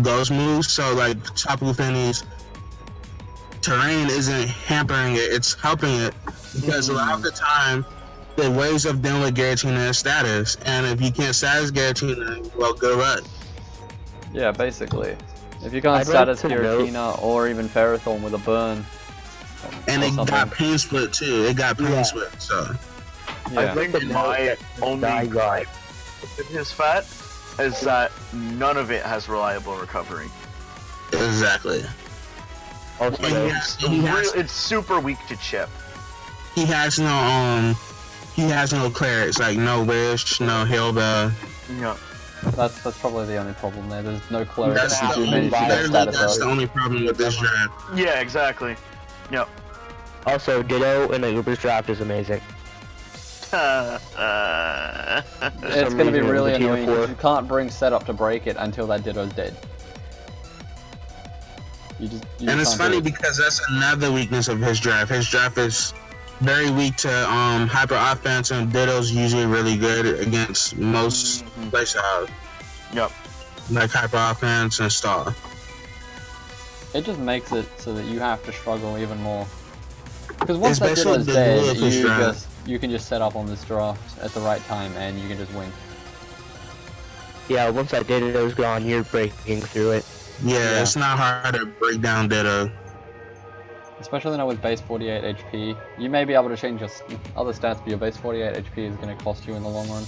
ghost moves. So, like, Tapu Finney's terrain isn't hampering it, it's helping it. Because a lot of the time, the ways of dealing with Giratina is status. And if you can't status Giratina, well, good luck. Yeah, basically. If you can't I'd status like to Giratina or even Ferrothorn with a burn. And or it something. got Pain Split, too. It got Pain Yeah. Split, so. Yeah. I think my only gripe with his fat is that none of it has reliable recovery. Exactly. Also, It's super weak to chip. He has no clerics, like no Wish, no Hilda. Yeah. That's probably the only problem there. There's no cleric That's that the can do only, many to get literally, status that's the up. only problem with this draft. Yeah, exactly. Yep. also Ditto in the Uber's draft is amazing. It's some going to be reason it was really a tier annoying because 4. you can't bring setup to break it until that Ditto's dead. You And it's can't do funny it. because that's another weakness of his draft. His draft is very weak to hyper offense, and Ditto's usually really good against most playstyles, Yep. like hyper offense and stall. It just makes it so that you have to struggle even more. Because once that Especially Ditto's the dead, rule of his draft. you can just set up on this draft at the right time and you can just win. Yeah, once that Ditto's gone, you're breaking through it. Yeah, it's not hard to break down Ditto. Especially now with base 48 HP. You may be able to change your other stats, but your base 48 HP is going to cost you in the long run.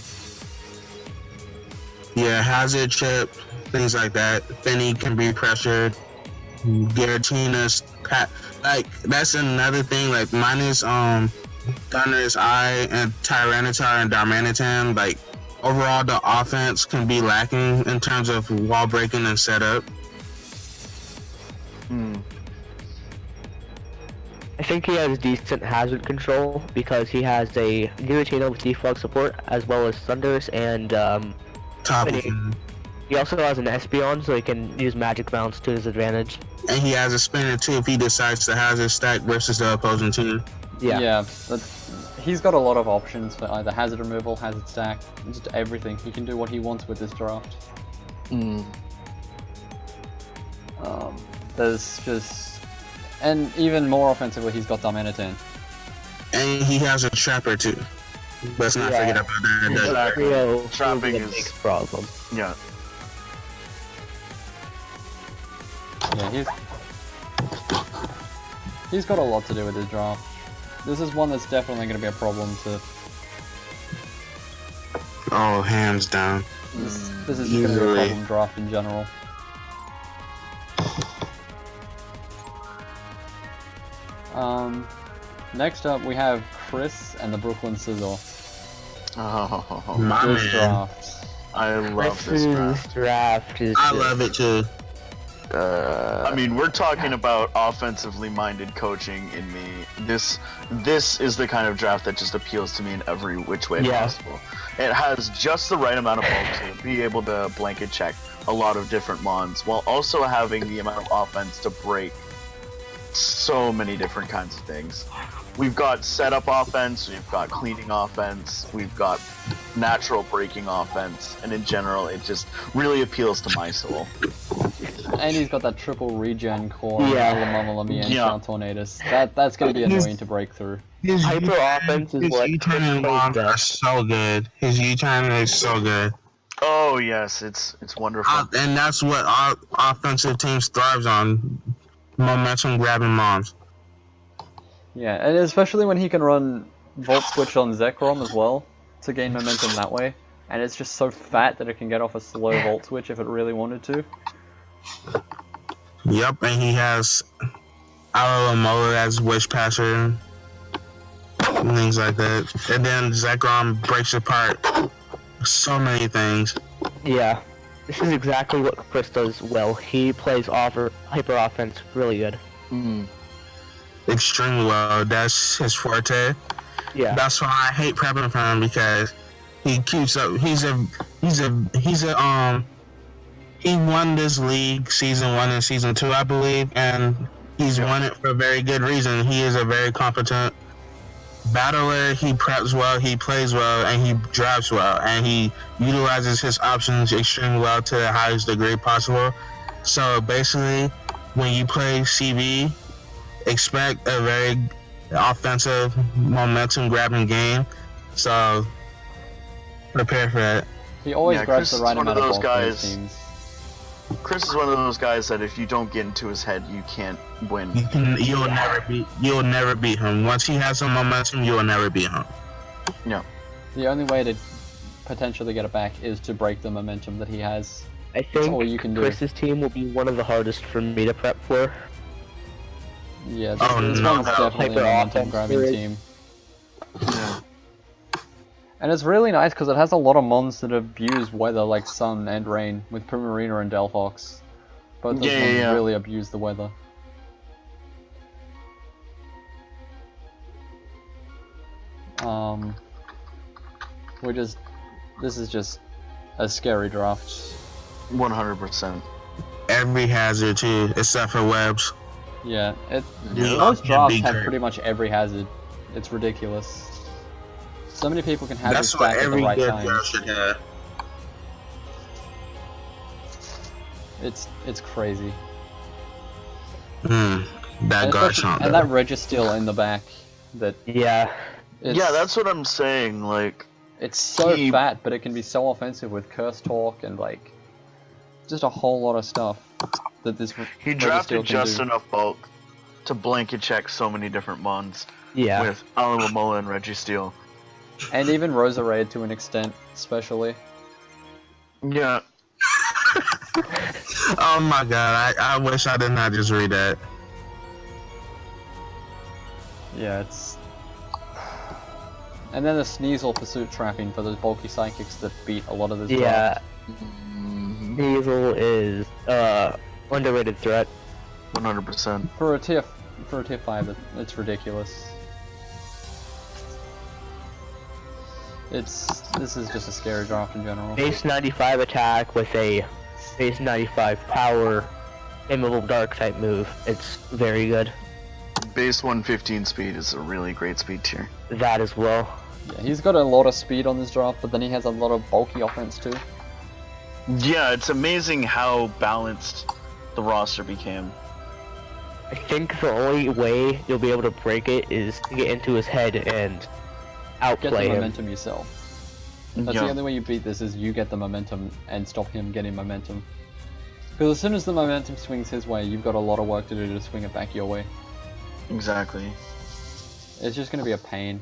Yeah, hazard chip, things like that. Finny can be pressured. Giratina's like that's another thing. Like minus Thunder's Eye and Tyranitar and Darmanitan, like overall the offense can be lacking in terms of wall breaking and setup. I think he has decent hazard control because he has a Giratina with defog support as well as Thunders, and Top of Finny. him. he also has an Espeon, so he can use Magic Bounce to his advantage. And he has a spinner too if he decides to hazard stack versus the opposing team. Yeah. He's got a lot of options for either hazard removal, hazard stack, just everything. He can do what he wants with this draft. There's just... And even more offensively, he's got Darmanitan. And he has a trapper too. Let's not forget about that. Exactly. Trio Trapping will be a is- big problem. Yeah. Yeah, he's got a lot to do with his draft. This is one that's definitely going to be a problem to... Oh, hands down. This is just going to be a Easily. problem draft in general. Next up we have Chris and the Brooklyn Sizzle. Oh, My This man. draft. I love this draft. draft is I just, love it too. I mean, we're talking about offensively minded coaching in me. This is the kind of draft that just appeals to me in every which way Yeah. possible. It has just the right amount of bulk to be able to blanket check a lot of different mons, while also having the amount of offense to break so many different kinds of things. We've got setup offense, we've got cleaning offense, we've got natural breaking offense, and in general, it just really appeals to my soul. And he's got that triple regen core, Yeah. Alamamalami and Yeah. Count Tornadus. That's going to be annoying to break through. His Hyper offense is his what U-turn Chris and plays bombs are best. so good. His U-turn is so good. Oh yes, it's wonderful. And that's what our offensive teams thrives on. Momentum grabbing moms. Yeah, and especially when he can run Volt Switch on Zekrom as well, to gain momentum that way. And it's just so fat that it can get off a slow Volt Switch if it really wanted to. Yep, and he has Alamola as Wish Passer. Things like that. And then Zekrom breaks apart so many things. Yeah. This is exactly what Chris does well. He plays hyper offense really good. extremely well. That's his forte. Yeah. That's why I hate prepping for him because he keeps up. He won this league season 1 and season 2, I believe, and he's won it for a very good reason. He is a very competent battler. He preps well, he plays well, and he drafts well, and he utilizes his options extremely well to the highest degree possible. So basically, when you play CV, expect a very offensive, momentum grabbing game. So prepare for that. He always Yeah, grabs Chris the right is one amount of of those bulk for his guys- teams. Chris is one of those guys that if you don't get into his head, you can't win. You'll never beat him. Once he has some momentum, you'll never beat him. The only way to potentially get it back is to break the momentum that he has. I That's all you think can do. Chris's team will be one of the hardest for me to prep for. Yeah, Oh, this no, one's no. definitely a Hyper momentum offense grabbing for it. team. Yeah. And it's really nice because it has a lot of mons that abuse weather like sun and rain with Primarina and Delphox. Both those mons Yeah. really abuse the weather. This is just a scary draft. 100%. Every hazard too, except for webs. Yeah, Yeah, most yeah, drafts big have hurt. pretty much every hazard. It's ridiculous. So many people can hazard That's what stack at the every right good time. draft should have. It's crazy. That And, guard especially- shot. and that Registeel in the back, that Yeah. it's, Yeah, that's what I'm saying. Like, it's so he- fat, but it can be so offensive with curse talk and like just a whole lot of stuff that this he Registeel drafted can just do. enough bulk to blanket check so many different mons Yeah. with Alamola and Registeel. And even Roserade to an extent, especially. Yeah. Oh my god, I wish I did not just read that. Yeah, it's. And then the Sneasel pursuit trapping for those bulky psychics that beat a lot of this Yeah. draft. Diesel is underrated threat. 100%. For a tier 5, it's ridiculous. This is just a scary draft in general. Base 95 attack with a base 95 power, immovable dark type move. It's very good. Base 115 speed is a really great speed tier. That as well. Yeah, he's got a lot of speed on this draft, but then he has a lot of bulky offense too. Yeah, it's amazing how balanced the roster became. I think the only way you'll be able to break it is to get into his head and Get outplay the him. momentum yourself. That's the only way you beat this is you get the momentum and stop him getting momentum. Because as soon as the momentum swings his way, you've got a lot of work to do to swing it back your way. Exactly. It's just going to be a pain.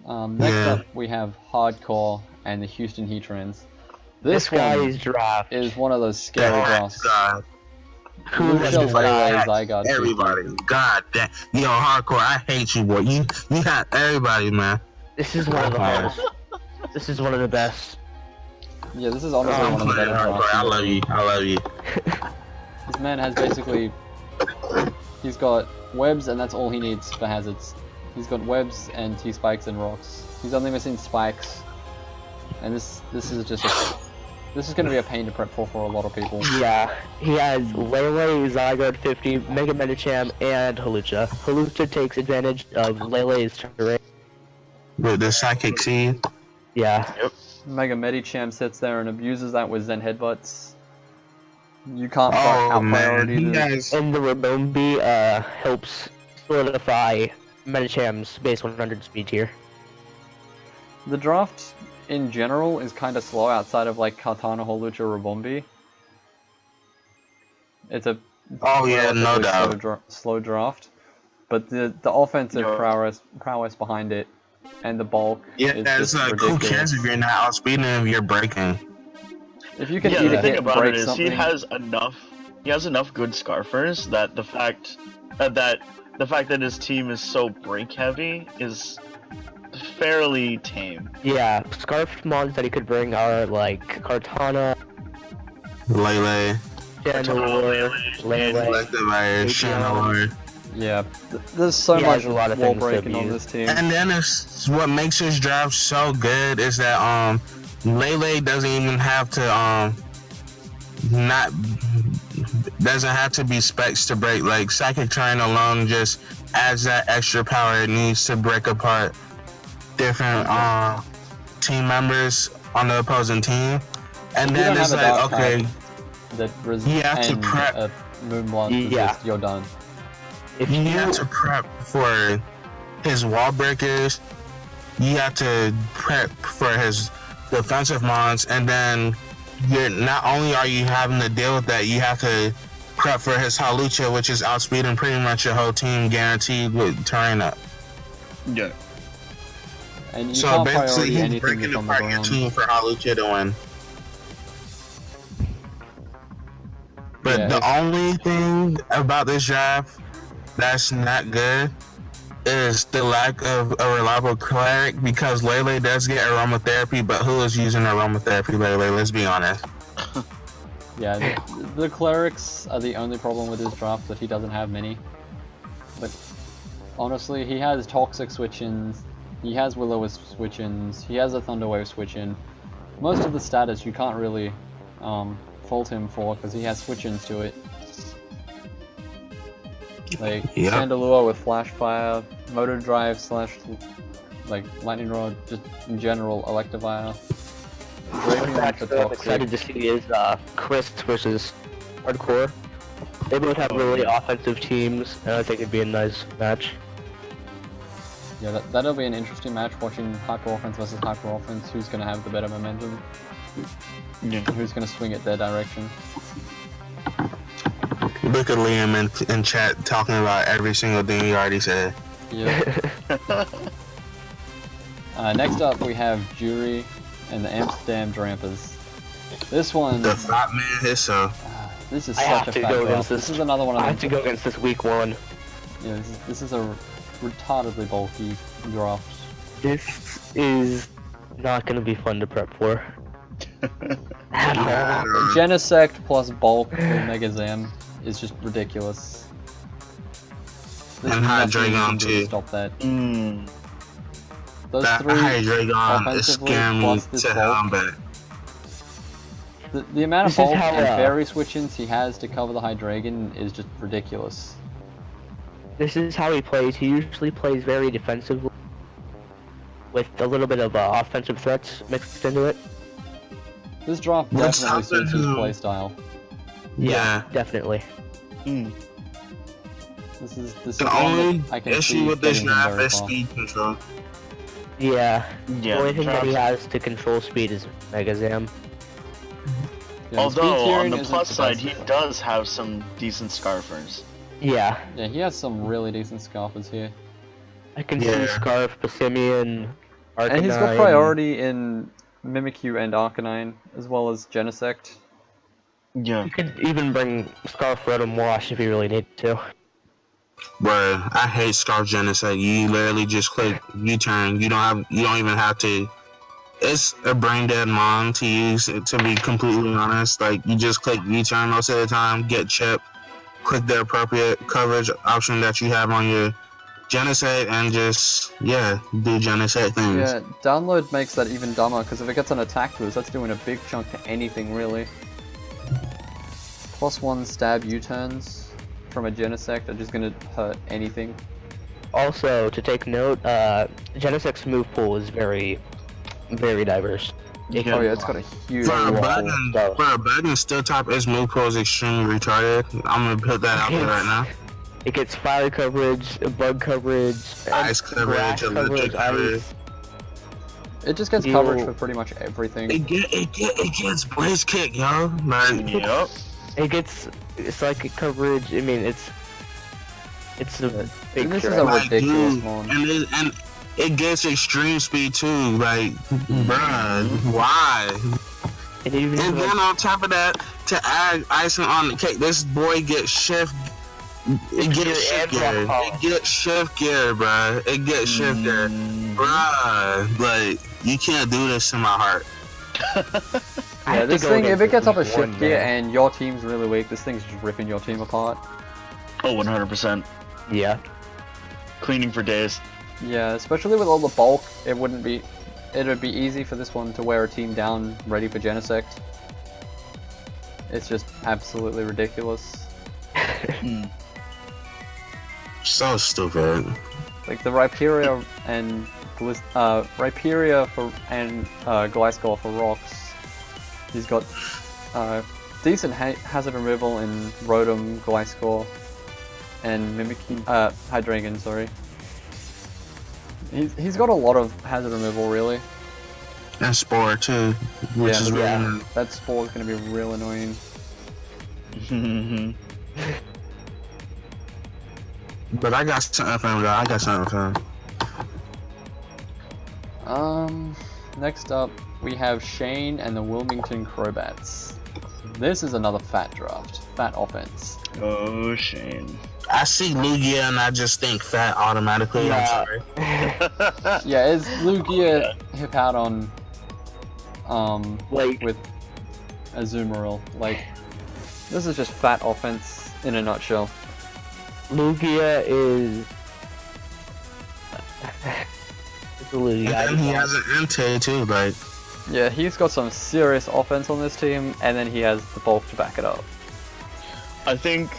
Next Yeah. up, we have Hardcore and the Houston Heatrans. This one guy's draft. is one of those scary Oh, drafts. God. Who's Lucha, this Lele, guy? Zygarde, Everybody. God damn. Yo, hardcore, I hate you, boy. You got everybody, man. This is one of the hardest. This is one of the best. Yeah, this is honestly I'm one of the playing better hardcore. drafts. I love you. I love you. This man has basically... He's got webs and that's all he needs for hazards. He's got webs and T-spikes and rocks. He's only missing spikes. And this is just a... This is going to be a pain to prep for a lot of people. Yeah, he has Lele, Zygarde 50, Mega Medicham, and Hawlucha. Hawlucha takes advantage of Lele's terrain. With the psychic seed. Yeah, Mega Medicham sits there and abuses that with Zen Headbutts. You can't Oh, out man. priority You the... guys. and the Rabombi helps solidify Medicham's base 100 speed tier. The draft in general is kind of slow outside of like Kartana, Hawlucha, Rabombi. It's a Oh, yeah, no relatively doubt. slow draft, but the offensive Yeah. prowess behind it and the bulk Yeah, is it's just like, who ridiculous. cares if you're not outspeeding him, you're breaking. If you can Yeah, eat the a thing hit, about break it is something. he has enough good scarfers that the fact that his team is so break heavy is fairly tame. Yeah, scarfed mons that he could bring are like Kartana, Lele, Chandelure, Lele. Electivire, Channeler. Yeah, there's so He much has a lot of wall things to breaking on abuse. this team. And then what makes this draft so good is that Lele doesn't even have to not doesn't have to be specs to break. Like psychic terrain alone just adds that extra power it needs to break apart different team members on the opposing team. And If you then don't it's have a like, dark okay, that you have to and prep. a moon blast is Yeah. just, you're done. If You you have to prep for his wall breakers. You have to prep for his defensive mons, and then you're not only are you having to deal with that, you have to prep for his Halucha, which is outspeeding pretty much your whole team, guaranteed with terrain up. Yeah. And you So can't basically, priority he's anything breaking that's on the apart your ground. team for Halucha to win. But Yeah, the only thing about this draft that's not good is the lack of a reliable cleric, because Lele does get aromatherapy, but who is using aromatherapy Lele? Let's be honest. Yeah, the clerics are the only problem with his draft, that he doesn't have many. But honestly, he has Toxic switch-ins, he has Will-O-Wisp switch-ins, he has a Thunderwave switch-in. Most of the status you can't really fault him for, because he has switch-ins to it. Like Yep. Chandelure with Flash Fire, Motor Drive / like Lightning Rod, just in general Electivire. Drapion That's for what I'm Toxic. excited to see is Chris versus Hardcore. They both have really offensive teams, and I think it'd be a nice match. Yeah, that'll be an interesting match, watching Hyper Offense versus Hyper Offense. Who's going to have the better momentum? Yeah. Who's going to swing it their direction? Look at Liam in chat talking about every single thing he already said. Yeah. Next up, we have Jury and the Amsterdam Drampers. This one, The fat man himself. this is I such have a to fat go draft. against This this. is another one I of have to them. go against this week 1. Yeah, this is a retardedly bulky draft. This is not going to be fun to prep for. At all. Genesect plus bulk with Mega Zam is just ridiculous. There's And nothing you Hydreigon can do to too. stop that. Mm. Those That three Hydreigon is offensively scaring me plus this to hell bulk. back. The amount of This is bulk how, and fairy switch-ins he has to cover the Hydreigon is just ridiculous. This is how he plays. He usually plays very defensively, with a little bit of offensive threats mixed into it. This draft What's definitely suits his happened to- playstyle. Yeah. Definitely. Mm. This is The one only that I can issue see with this getting him draft very is far. speed control. Yeah. Yeah. The only thing that he draft- has to control speed is Mega Zam. Yeah, the speed Although, on tiering the isn't plus the side, best, he but- does have some decent Scarfers. Yeah. Yeah, he has some really decent Scarfers here. I can Yeah. see Scarf, Passimian, Arcanine. And he's got priority in Mimikyu and Arcanine, as well as Genesect. Yeah. You could even bring Scarf Red and Wash if you really need to. Bruh, I hate Scarf Genesect. You literally just click U-turn. You don't even have to. It's a brain dead mon to use, to be completely honest. Like, you just click U-turn most of the time, get chip, click the appropriate coverage option that you have on your Genesect, and just, yeah, do Genesect things. Yeah, download makes that even dumber, because if it gets an attack boost, that's doing a big chunk to anything, really. +1 stab U-turns from a Genesect are just gonna hurt anything. Also, to take note, Genesec's move pool is very, very diverse. Yeah. Oh yeah, it's got a huge For a move bug pool. and, for a bug and still top, its move pool is extremely retarded. I'm gonna put that out there right now. It gets fire coverage, bug coverage, Ice coverage, grass electric coverage. ice. It just gets coverage for pretty much everything. It gets blaze kick, yo. Like, Yep. It's like coverage. I mean, it's a big And this is threat. a like, ridiculous dude, mon. and it gets extreme speed too. Like, bruh, why? And even And then on top of that, to add icing on the cake, this boy gets shift. It gets shift gear. It gets shift gear, bruh. It gets shift gear, bruh. Like, you can't do this to my heart. I Yeah, have to this go thing, if against it gets this up a week shift 1, gear man. and your team's really weak, this thing's just ripping your team apart. Oh, 100%. Yeah. Cleaning for days. Yeah, especially with all the bulk, it would be easy for this one to wear a team down ready for Genesect. It's just absolutely ridiculous. So stupid. Like the Rhyperia and Gliscor for rocks. He's got decent hazard removal in Rotom, Gliscor, and Mimikyu, Hydreigon, sorry. He's got a lot of hazard removal, really. And Spore too, which is really nice. That Spore is going to be real annoying. But I got something for him, though. I got something for him. Next up, we have Shane and the Wilmington Crobats. This is another fat draft. Fat offense. Oh, Shane. I see Lugia and I just think fat automatically. Yeah. I'm sorry. Yeah, is Lugia Hippowdon Like, with Azumarill? Like, this is just fat offense in a nutshell. Lugia is... it's a Lugia. And he has an Entei too, like. Yeah, he's got some serious offense on this team, and then he has the bulk to back it up. I think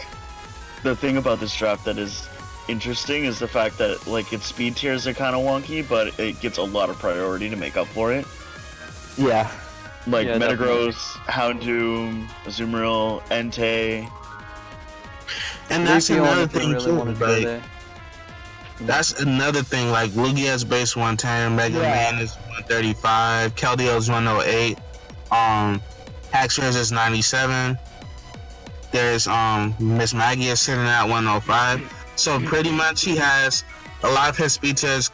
the thing about this draft that is interesting is the fact that like its speed tiers are kind of wonky, but it gets a lot of priority to make up for it. Yeah. Like Yeah, Metagross, Houndoom, Azumarill, Entei. And that's Leafeon, another if you thing really too. wanted to go Like, there. that's another thing. Like Lugia's base 110, Mega Man is 135, Keldeo's 108, Haxorus is 97. There's Miss Maggie is sitting at 105. So pretty much he has a lot of his speed tiers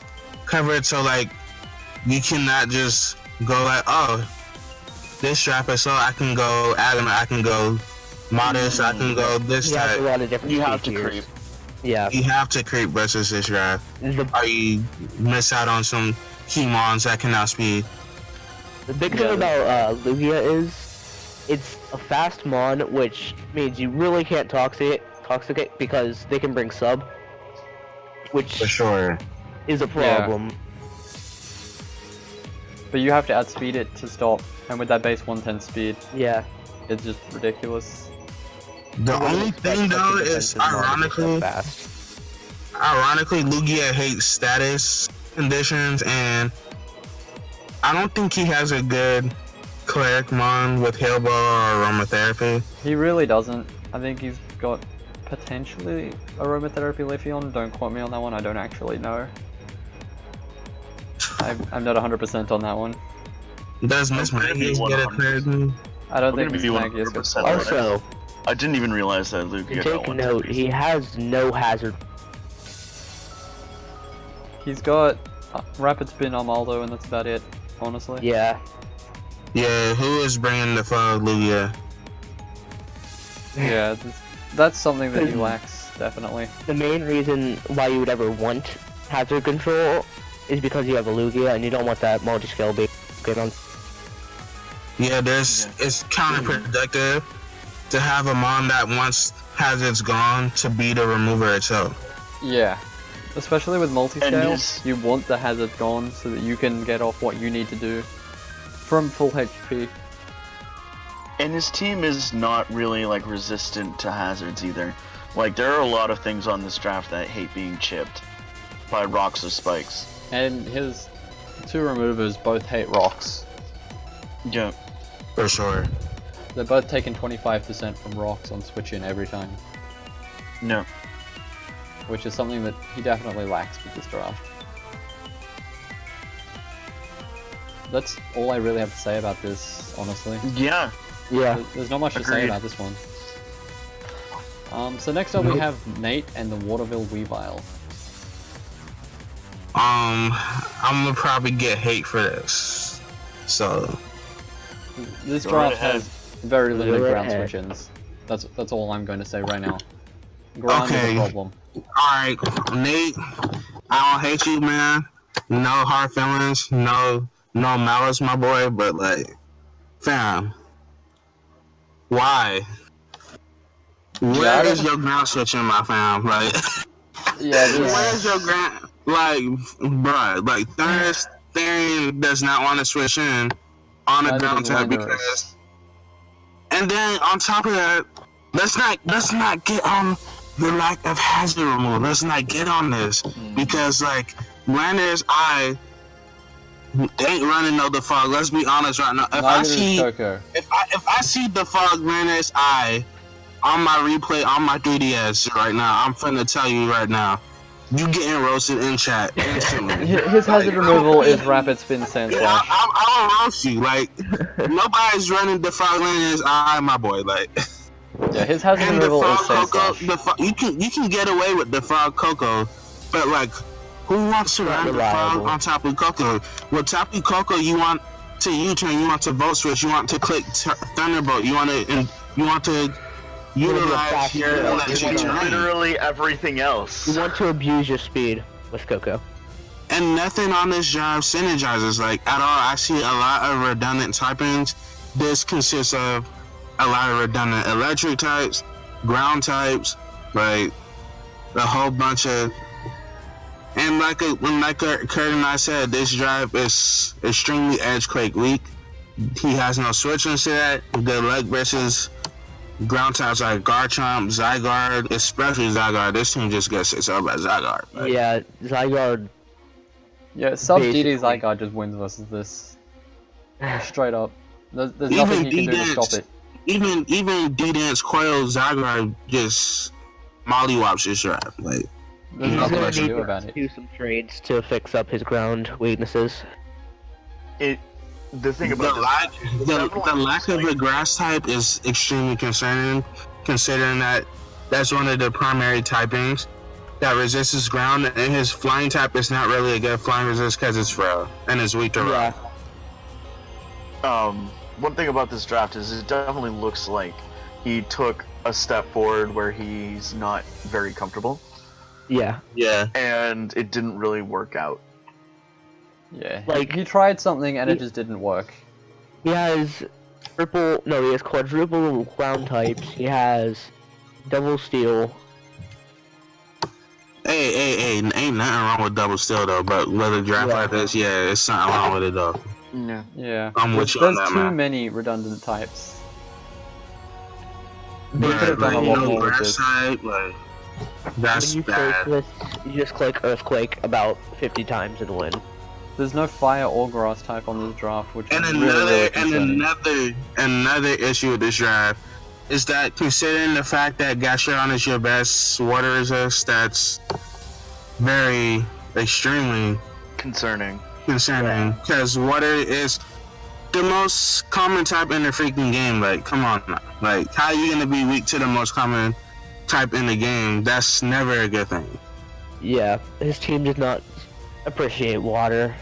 covered. So like you cannot just go like, oh, this draft is so I can go Adamant, I can go Modest, I can go this He has a type. lot of different You have to speed tiers. creep. Yeah. You have to creep versus this draft. The, Or you miss out on some key mons that can outspeed. the big Yeah. thing about Lugia is it's a fast mon, which means you really can't toxic it because they can bring sub, which For sure. is a problem. But you have to outspeed it to stop, and with that base 110 speed, Yeah. it's just ridiculous. The only thing though is ironically Lugia hates status conditions, and I don't think he has a good cleric mon with Hail Bow or Aromatherapy. He really doesn't. I think he's got potentially Aromatherapy Leafeon. Don't quote me on that one, I don't actually know. I'm not 100% on that one. Does Miss I'm gonna be Maggie get a 100%. cleared one? I don't I'm think gonna be Miss Maggie is good. 100% right. Also, I didn't even realize that Lugia got take one. note, he has no hazard. He's got Rapid Spin Armaldo, and that's about it, honestly. Yeah. Yeah, who is bringing the fuck Lugia? Yeah, that's something that he lacks, definitely. The main reason why you would ever want hazard control is because you have a Lugia and you don't want that multi-scale bait on. Yeah, it's counterproductive to have a mon that once hazard's gone to be the remover itself. Yeah. Especially with And multi-scale, his- you want the hazard gone so that you can get off what you need to do from full HP. And his team is not really like resistant to hazards either. Like there are a lot of things on this draft that hate being chipped by rocks or spikes. And his two removers both hate rocks. Yeah. For sure. They're both taking 25% from rocks on switch in every time, No. which is something that he definitely lacks with this draft. That's all I really have to say about this, honestly. Yeah. Yeah. There's not much to say Agreed. about this one. So next up we have Nate and the Waterville Weavile. I'm gonna probably get hate for this. So This Go draft right ahead. has very limited Go ground ahead. switch-ins. That's all I'm going to say right now. Ground is Okay. a problem. alright, Nate, I don't hate you, man. No hard feelings, no malice, my boy, but like, fam, why? Where Yeah, is your ground switching, my fam? Like Yeah, this- Where's your grand? Like, bruh, like Therian does not want to switch in on a neither ground does type Landorus. because. And then on top of that, let's not get on the lack of hazard removal. Let's not get on this because like Landorus, I ain't running no defog. Let's be honest right now. If I Neither see is Coco. if I see defog Landorus, I on my replay on my 3DS right now, I'm finna tell you right now, you getting roasted in chat instantly. His hazard removal is rapid spin sand Yeah, slash. I'll roast you. Like nobody's running defog Landorus. My boy. Like. Yeah, his hazard And removal is defog sand Coco, slash. you can get away with defog Coco, but like, who wants to run defog on Tapu Koko? With Tapu Koko, you want to U-turn, you want to vote switch, you want to click Thunderbolt, you want to utilize your electric terrain. Literally everything else. You want to abuse your speed with Coco. And nothing on this job synergizes like at all. I see a lot of redundant typings. This consists of a lot of redundant electric types, ground types, like a whole bunch of. And like Kurt and I said, this drive is extremely edgequake weak. He has no switching to that. Good luck versus ground types like Garchomp, Zygarde, especially Zygarde. This team just gets six up by Zygarde. Like, Yeah, Zygarde. Yeah, sub DD Basically. Zygarde just wins versus this. Straight up. There's Even nothing you can do to D-Dance. stop it. even D-Dance Coil Zygarde just mollywops this drive. Like There's He's nothing gonna you can need do about to it. do some trades to fix up his ground weaknesses. The thing the about lack of a grass type is extremely concerning, considering that that's one of the primary typings that resists ground, and his flying type is not really a good flying resist because it's frail and it's weak to rock. one thing about this draft is it definitely looks like he took a step forward where he's not very comfortable, Yeah. Yeah. and it didn't really work out. Yeah, Like- he tried something and it just didn't work. He has he has quadruple ground types. He has double steel. Hey, ain't nothing wrong with double steel though, but with a draft like this, yeah, it's something wrong with it though. Yeah. Yeah, I'm with you on there's that, too man. many redundant types. They could have done a lot more with grass this. type, like that's When you bad. click this, you just click Earthquake about 50 times and win. There's no fire or grass type on this draft, which And is really concerning. another issue with this drive is that considering the fact that Gastron is your best water resist, that's very extremely Concerning. concerning because water is the most common type in the freaking game. Like, come on, now. Like, how are you gonna be weak to the most common type in the game? That's never a good thing. Yeah, his team does not appreciate water.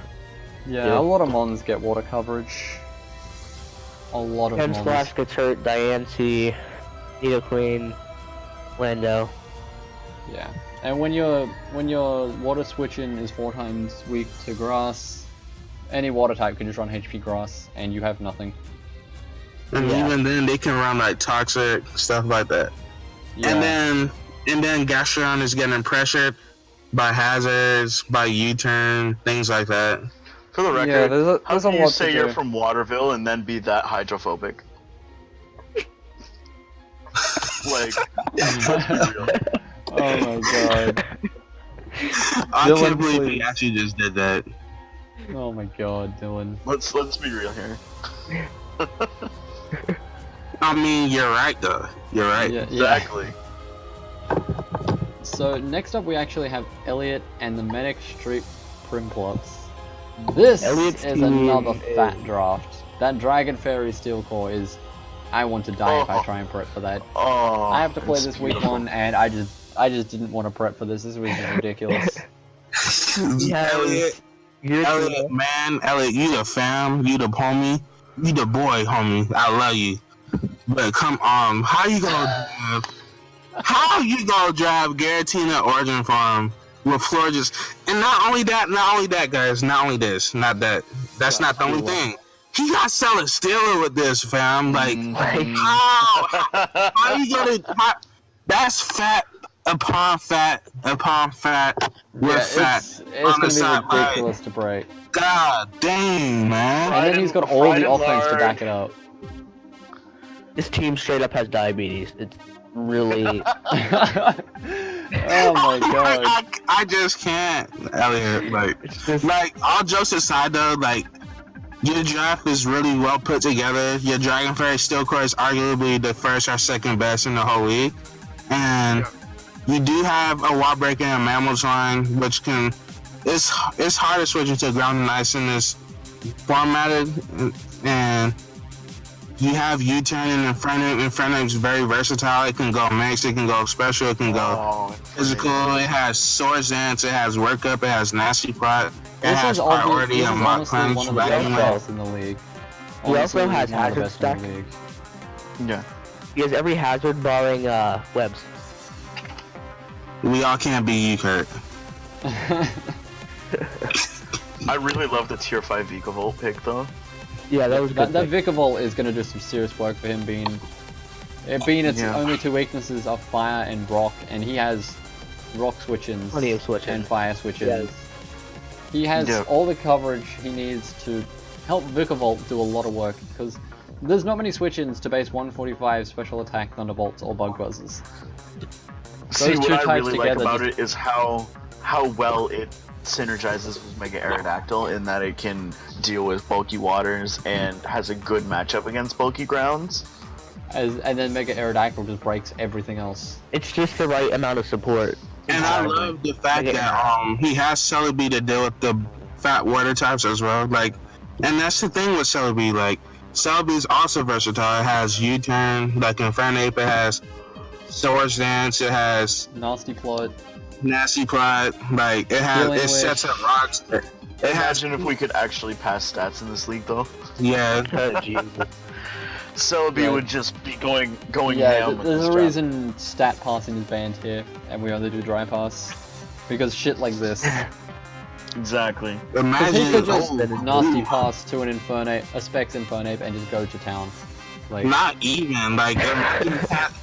Yeah, Yeah. a lot of mons get water coverage. A lot of Ken mons. Splash gets hurt, Diancie, Nidoqueen, Lando. Yeah, and when your water switching is 4 times weak to grass, any water type can just run HP grass, and you have nothing. And Yeah. even then, they can run like toxic stuff like that. Yeah, And then Gastron is getting pressured by hazards, by U-turn, things like that. For the record, yeah, there's how a can you lot say to you're do. from Waterville and then be that hydrophobic? Like, let's be real. Oh my god. I Dylan, can't believe please. he actually just did that. Oh my god, Dylan. Let's be real here. I mean, you're right though. You're right. Yeah, Exactly. So next up we actually have Elliot and the Medic Street Primplots. This Elliot's is team another is- fat draft. That Dragon Fairy Steel Core is... I want to die if I Oh. try and prep for that. Oh, I have to play it's this week beautiful. 1 and I just didn't want to prep for this. This was just ridiculous. Yeah, Elliot, You're Elliot, man, Elliot, you the fam, you the homie, you the boy, homie. I love you. But come on, how you gonna drive Garatina Origin Farm with Florges? And not only that, guys, not only this, not that. That's not the only thing. He got Celesteela with this, fam. Like, Mhm. how you gonna? That's fat upon fat with Yeah, fat it's on gonna the side. be ridiculous to break. Like, God dang, man. And then he's got all Fried the and offense to lard. back it up. This team straight up has diabetes. It's really. Oh my god. I just can't, Elliot. It's just. Like all jokes aside, though, like your draft is really well put together. Your Dragon Fairy Steel Core is arguably the first or second best in the whole league, and you do have a Wall Breaker and Mammoth line, which can. It's hard to switch into Ground and Ice in this formatted, and you have U-turn and Inferno. Inferno is very versatile. It can go mixed, it can go special, it can go physical. It has Swords Dance, it has Workup, it has Nasty Plot, it This has is Priority and Mock honestly Punch. one of the But best anyway, drafts in the league. He also Honestly, has one of the Hazard best in the Stack. league. Yeah. He has every hazard barring webs. we all can't be you, Kurt. I really love the tier 5 Vikavolt pick though. Yeah, that was good. That Vikavolt is going to do some serious work for him, being its Yeah. only two weaknesses are fire and rock, and he has rock switch-ins Plenty of switch-ins. and fire switch-ins. Yes. He has Yeah. all the coverage he needs to help Vikavolt do a lot of work, because there's not many switch-ins to base 145 special attack Thunderbolts or Bug Buzzes. See, Those what two I types really like together about just- it is how well it synergizes with Mega Aerodactyl in that it can deal with bulky waters and has a good matchup against bulky grounds. And then Mega Aerodactyl just breaks everything else. It's just the right amount of support. And I Exactly. love the fact Yeah. that he has Celebi to deal with the fat water types as well. Like, and that's the thing with Celebi. Like, Celebi is also versatile. It has U-turn, like Infernape. It has Swords Dance. It has Nasty Plot. Nasty Plot. Like, it has Healing it sets Wish. up rocks. It has Imagine if we could actually pass stats in this league though. yeah. Oh, Jesus. Celebi Yeah. would just be going Yeah, ham with there's this a draft. reason stat passing is banned here, and we only do dry pass. Because shit like this. Exactly. Because Imagine he could just oh, nasty ooh, pass to an Infernape, a Specs Infernape, and just go to town. Like, Not even like imagine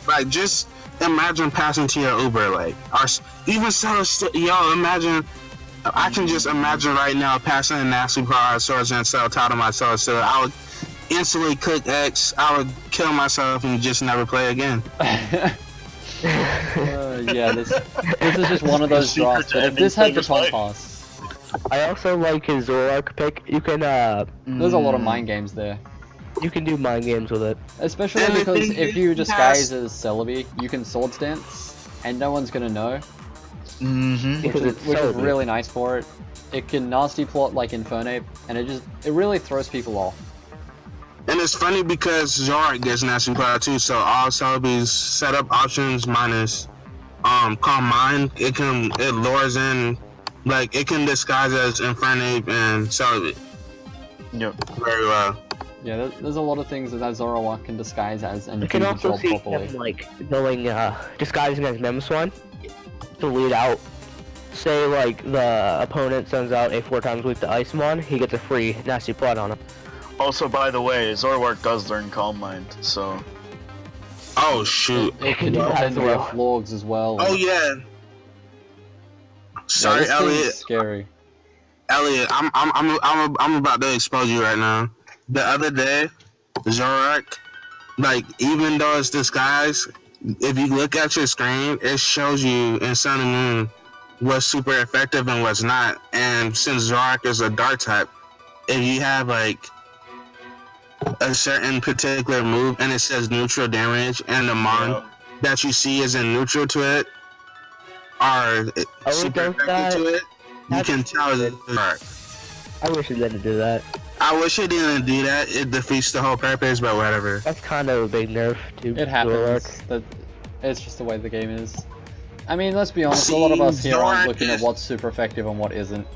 like just imagine passing to your Uber like or even so yo imagine. I can just imagine right now passing a Nasty Power Swords and Cell title myself, so I would instantly click X, I would kill myself and just never play again. yeah, this is just one of those Secret drafts. But if ending this had flavors Baton life. Pass, I also like his Zoroark pick. You can there's a lot of mind games there. you can do mind games with it. Especially And the because thing if is, you he disguise has- as Celebi, you can Swords Dance, and no one's gonna know, Mm-hmm. Because it's which is Celebi. really nice for it. It can nasty plot like Infernape, and it really throws people off. And it's funny because Zoroark gets Nasty Power too, so all Celebi's setup options minus Calm Mind, it lures in like it can disguise as Infernape and Celebi Yep. very well. Yeah, there's a lot of things that Zoroark can disguise as and You do can the also job see properly. him like going disguising as Memswan to lead out. Say like the opponent sends out a 4x weak to Icemon, he gets a free nasty plot on him. Also, by the way, Zoroark does learn Calm Mind, so Oh shoot. It can Yeah, defend as well. with Florgs as well. Oh yeah. Sorry, this thing's Elliot. scary. Elliot, I'm about to expose you right now. The other day, Zoroark, like even though it's disguised, if you look at your screen, it shows you in Sun and Moon what's super effective and what's not. And since Zoroark is a dark type, if you have like a certain particular move and it says neutral damage and the mon that you see is in neutral to it are super does effective that? to it, you That's can tell it's good. Zoroark. I wish it didn't do that. I wish it didn't do that. It defeats the whole purpose, but whatever. That's kind of a big nerf to It Zoroark. happens. That it's just the way the game is. I mean, let's be honest. A lot of us here aren't Zoroark looking at is- what's super effective and what isn't.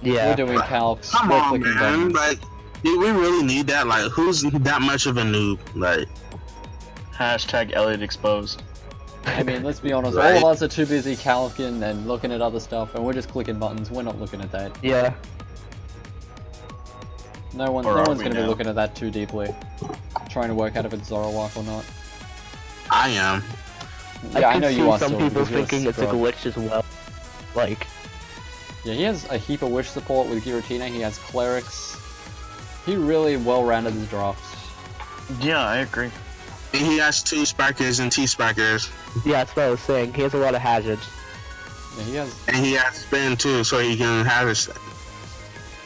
Yeah. We're doing calcs. Come we're on, clicking man. buttons. Like, do we really need that? Like, who's that much of a noob? Like, hashtag Elliot exposed. I mean, let's be honest. Right. All of us are too busy calcing and looking at other stuff, and we're just clicking buttons. We're not looking at that. Yeah. No Or one's are we going to be now? looking at that too deeply, trying to work out if it's Zoroark or not. I am. Yeah, I can know see you are some still, people because you're thinking it's a scrub. glitch as well. Like, Yeah, he has a heap of wish support with Giratina. He has clerics. He really well-rounded his drafts. Yeah, I agree. And he has 2 sparkers and T-sparkers. yeah, that's what I was saying. He has a lot of hazards. Yeah, he has, And he has spin too, so he can have his.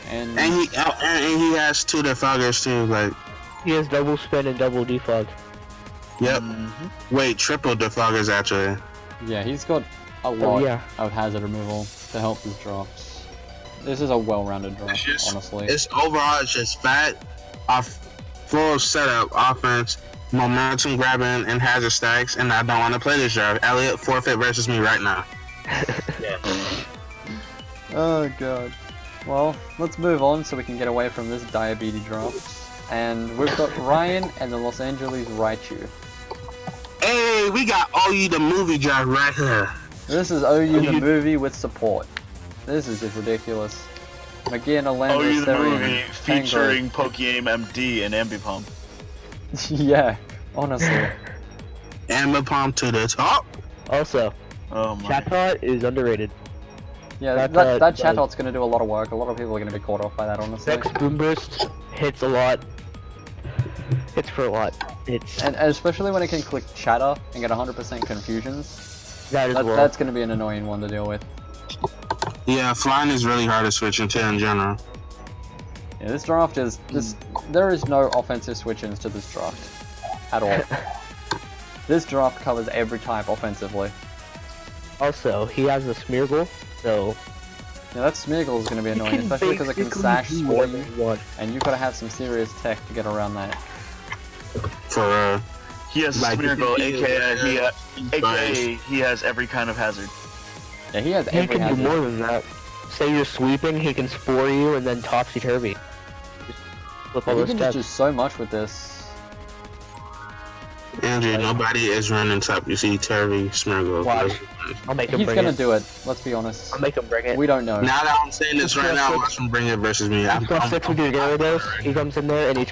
and And he has 2 defoggers too. Like, He has double spin and double defog. yep. Mhm. Wait, triple defoggers actually. yeah, he's got a lot yeah. of hazard removal to help his drafts. This is a well-rounded draft, honestly. It's overall it's just fat, off, full setup, offense, momentum grabbing, and hazard stacks. And I don't want to play this draft. Elliot, forfeit versus me right now. Oh god. Well, let's move on so we can get away from this diabetes draft. And we've got Ryan and the Los Angeles Raichu. Hey, we got OU the movie draft right here. This is OU the movie with support. This is just ridiculous. McGinn, Orlando, Oh, you the Therian, movie Tango. featuring Pokemon MD and Ambipom. Yeah, honestly. Ambipom to the top. Also, Oh my. Chatot is underrated. Yeah, That, that does- Chatot's gonna do a lot of work. A lot of people are gonna be caught off by that, honestly. Next Boom Burst hits a lot. Hits for a lot. It's And especially when it can click Chatter and get 100% confusions. that as well. That's gonna be an annoying one to deal with. Yeah, flying is really hard to switch into in general. Yeah, this draft is there is no offensive switch-ins to this draft at all. This draft covers every type offensively. Also, he has a Smeargle, so Yeah, that Smeargle is going to be he annoying, especially because it can basically sash do for whatever you, he wants. and you've got to have some serious tech to get around that. For He has Like, Smeargle, aka Nice. he has every kind of hazard. Yeah, he has He every can do hazard. more than that. Say you're sweeping, he can spore you and then topsy-turvy. Just flip all He those can just steps. do so much with this. Andrew, nobody is running top. You see Terry Smeargle. Watch. I'll make him He's bring going to it. do it, let's be honest. I'll make him bring it. We don't know. Now that I'm saying this right now, watch him bring it versus me. I'm, Plus 6 with your Gyarados, he comes in there and he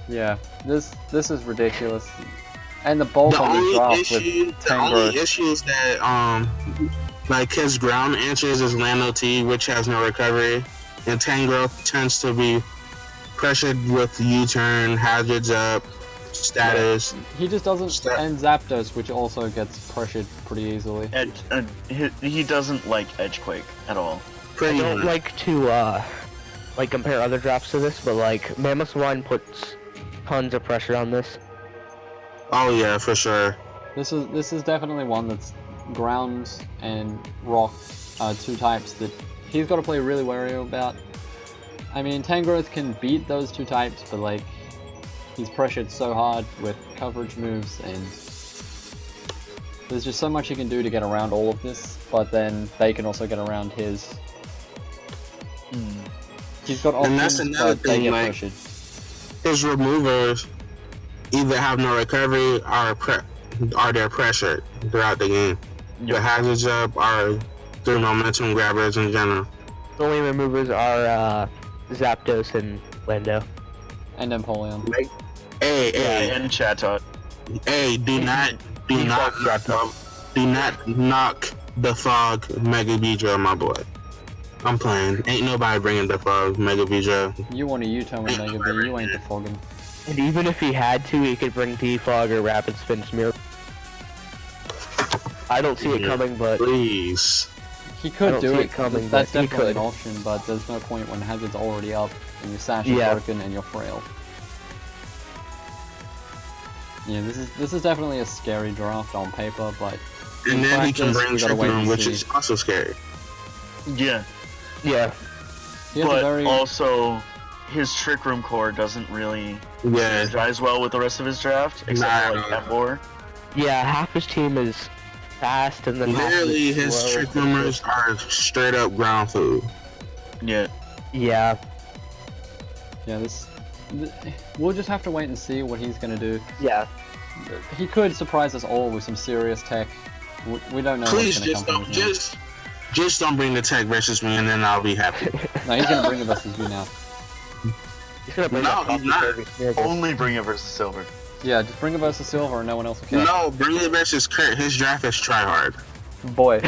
Yeah, this is ridiculous. And the bulk the on this only draft issue, with the only Tangrowth. issue is that like his ground answers is Lano T, which has no recovery, and Tangrowth tends to be pressured with U-turn, hazards up, status. He just doesn't, Step. and Zapdos, which also gets pressured pretty easily. He doesn't like Edgequake at all. I Pretty don't much. like to like compare other drafts to this, but like Mammothwine puts tons of pressure on this. Oh yeah, for sure. This is definitely one that's ground and rock, 2 types that he's got to play really wary about. I mean, Tangrowth can beat those 2 types, but like he's pressured so hard with coverage moves, and there's just so much he can do to get around all of this. But then they can also get around his. He's got And that's options, another but they thing, get like- pressured. His removers either have no recovery or they're pressured throughout the game. The hazards up are through momentum grabbers in general. The only removers are Zapdos and Lando. And Empoleon. Hey, And Chatot. hey, do not knock the fog Mega Beedrill, my boy. I'm playing. Ain't nobody bringing the fog Mega Beedrill. You want a U-turn with Mega B, you ain't defogging. And even if he had to, he could bring Defog or Rapid Spin Smear. I don't see it Yeah. coming, but Please. He I could don't do see it, it coming, that's but he definitely an could. option, but there's no point when Hazard's already up, and your sash is Yeah. broken and you're frail. Yeah, this is definitely a scary draft on paper, but And in then he can practice, bring we gotta Trick wait Room, and which see. is also scary. Yeah, yeah, he has a but very also his Trick Room core doesn't really Yeah. synergize well with the rest of his draft, except for like Nah. Emboar. yeah. Half his team is fast, and then half Literally, is his slow. Trick Roomers are straight up ground food. Yeah. Yeah, yeah. We'll just have to wait and see what he's gonna do. yeah. He could surprise us all with some serious tech. We don't know Please what's gonna just come don't from his mouth. just don't bring the tech versus me, and then I'll be happy. No, he's gonna bring the versus you now. He's gonna bring No, that he's not. Topsy-Turvy Smeargle. Only bring it versus Silver. Yeah, just bring it versus Silver and no one else will care. No, bring it versus Kurt. His draft is tryhard. Boy,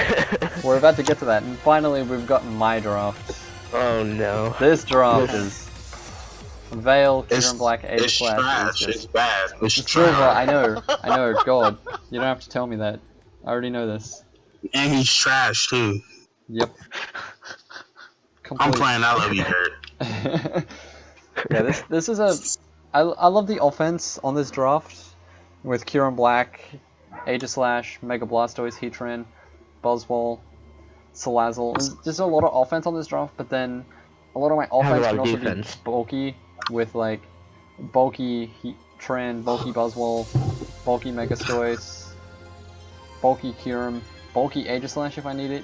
we're about to get to that, and finally we've gotten my draft. Oh no. This draft is Veil, Kieran Black, It's Aegis Slash. trash. It's bad. It's Silver, trash. I know, God. You don't have to tell me that. I already know this. And he's trash too. Yep. I'm playing. I love you, Kurt. Yeah, this is a... I love the offense on this draft with Kieran Black, Aegis Slash, Mega Blastoise, Heatran, Buzzwole, Salazzle. There's just a lot of offense on this draft, but then a lot of my offense can also defense. be bulky with like bulky Heatran, bulky Buzzwole, bulky Megastoise, bulky Kieran, bulky Aegis Slash if I need it.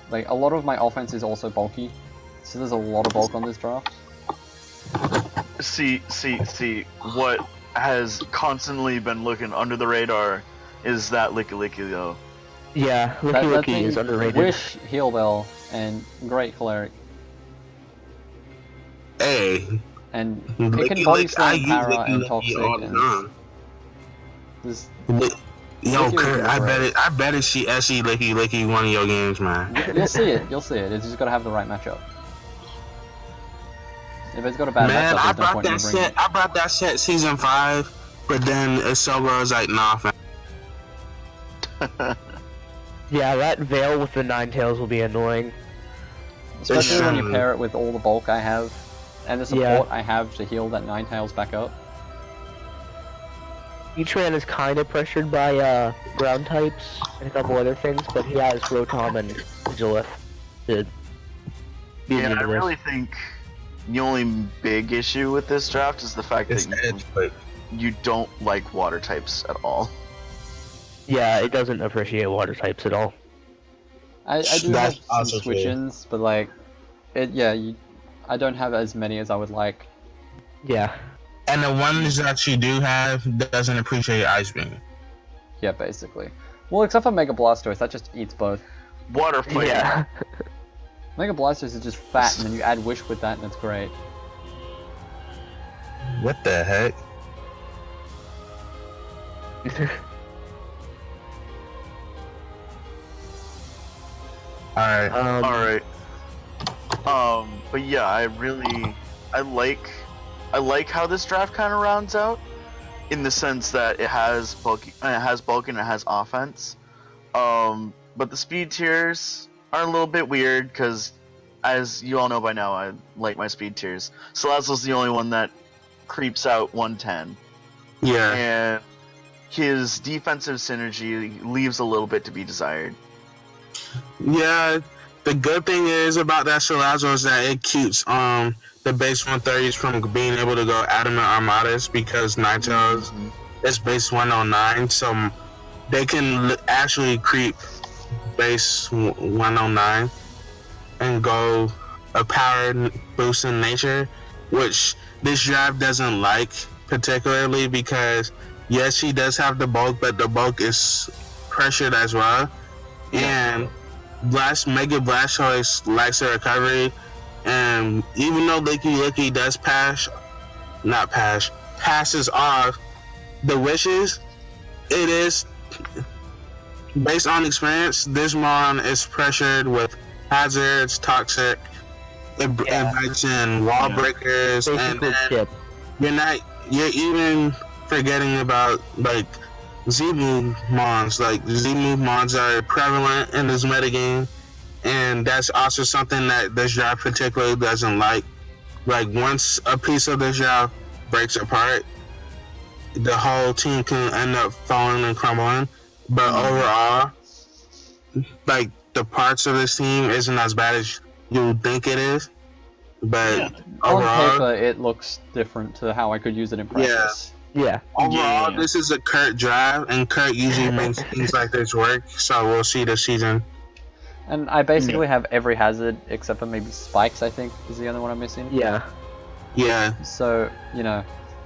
Like a lot of my offense is also bulky, so there's a lot of bulk on this draft. See, what has constantly been looking under the radar is that Licky though. Yeah, That Licky thing, is underrated. Wish, Heal Bell, and Great Cleric. Hey, And it can body slam Para and Toxic and this, Yo, Licky Kurt, would be I bet it see SE Licky one of your games, man. you'll see it, It's just gotta have the right matchup. If it's got a bad Man, matchup, there's no point in bringing it. I brought that set season 5, but then Isobel was like, nah, fam. Yeah, that Veil with the Ninetales will be annoying. Especially when you true. pair it with all the bulk I have, and the support I have to heal that Ninetales back up. Heatran is kind of pressured by ground types and a couple other things, but he has Rotom and Vigilith to be Yeah, immune I to this. really think the only big issue with this draft is the fact It's that edge, but you don't like water types at all. Yeah, it doesn't appreciate water types at all. I do That's have some also true. switch-ins, but like, I don't have as many as I would like. Yeah. and the ones that you do have doesn't appreciate Ice Beam. Yeah, basically. Well, except for Mega Blastoise, that just eats both. Water fighting. Yeah. Mega Blastoise is just fat, and then you add Wish with that, and it's great. What the heck? Alright. Alright. But yeah, I like how this draft kind of rounds out, in the sense that it has bulk and it has offense. But the speed tiers are a little bit weird because, as you all know by now, I like my speed tiers. Salazzle's the only one that creeps out 110, Yeah. and his defensive synergy leaves a little bit to be desired. Yeah. The good thing is about that Salazzle is that it keeps the base 130s from being able to go Adamant Armadas, because Ninetales is base 109, so they can actually creep base 109 and go a power boost in nature, which this draft doesn't like particularly, because yes, he does have the bulk, but the bulk is pressured as well. And Mega Blastoise lacks a recovery, and even though Licky does passes off the wishes, it is based on experience. This Mon is pressured with hazards, toxic, invites in wall breakers, and Basically then skip. you're even forgetting about like Z-move Mons. Like Z-move Mons are prevalent in this metagame, and that's also something that this draft particularly doesn't like. Like once a piece of this draft breaks apart, the whole team can end up falling and crumbling. But overall, like the parts of this team isn't as bad as you would think it is. But On overall, paper, it looks different to how I could use it in practice. Yeah. overall, Yeah. this is a Kurt drive, and Kurt usually makes things like this work. So we'll see this season. And I basically have every hazard except for maybe Spikes, I think, is the only one I'm missing. Yeah. Yeah, So,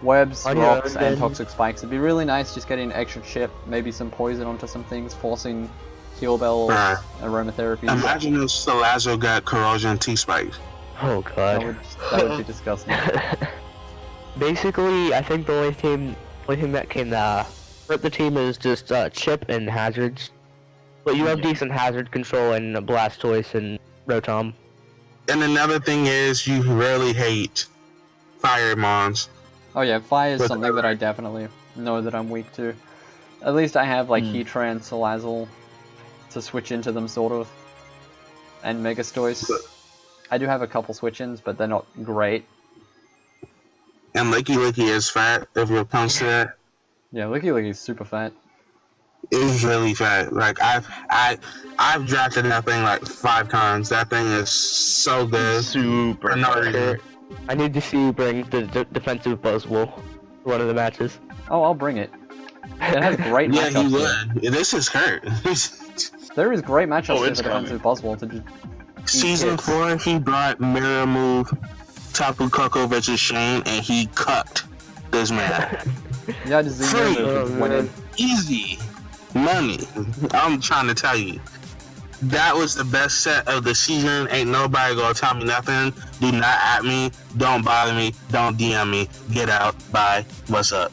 webs, On your rocks, own, and then. toxic spikes. It'd be really nice just getting an extra chip, maybe some poison onto some things, forcing heal bells, Right. aromatherapy. imagine if Salazzle got Corrosion T-Spike. Oh That god. would be disgusting. Basically, I think the only team only thing that can hurt the team is just chip and hazards. But you have decent hazard control in Blastoise and Rotom. And another thing is, you really hate fire mons. Oh yeah, fire is But- something that I definitely know that I'm weak to. At least I have like Heatran, Salazzle to switch into them sort of. And Megastoise. I do have a couple switch-ins, but they're not great. And Licky is fat if it comes to that. Yeah, Licky is super fat. It's really fat. Like I've drafted that thing like 5 times. That thing is so good. Super. For no reason. I need to see you bring the defensive Buzzwole for one of the matches. Oh, I'll bring it. It has great Yeah, matchups. he there. would. This is hurt. There is great matchups Oh, for it's defensive Buzzwole to just Season hits. 4, he brought Mirror Move, Tapu Koko versus Shane, and he cut this man. Yeah, just Free. zero move, went in. Easy money. I'm trying to tell you. That was the best set of the season. Ain't nobody gonna tell me nothing. Do not at me. Don't bother me. Don't DM me. Get out. Bye. What's up?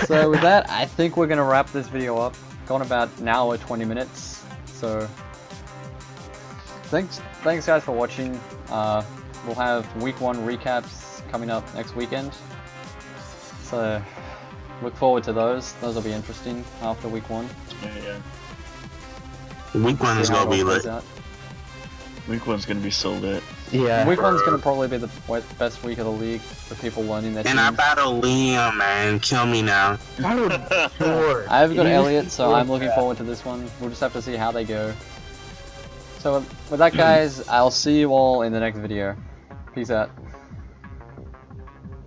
So with that, I think we're gonna wrap this video up. Gone about an hour, 20 minutes. So thanks guys for watching. We'll have week 1 recaps coming up next weekend. So look forward to those. Those will be interesting after week 1. Yeah. Week 1 is See how gonna it be all plays lit. out. Week 1's gonna be so lit. Yeah. Week 1's gonna probably be the best week of the league for people learning their And I teams. battle Liam, man. Kill me now. Sure. I've got You Elliot, just so did I'm looking that. forward to this one. We'll just have to see how they go. So with that guys, I'll see you all in the next video. Peace out.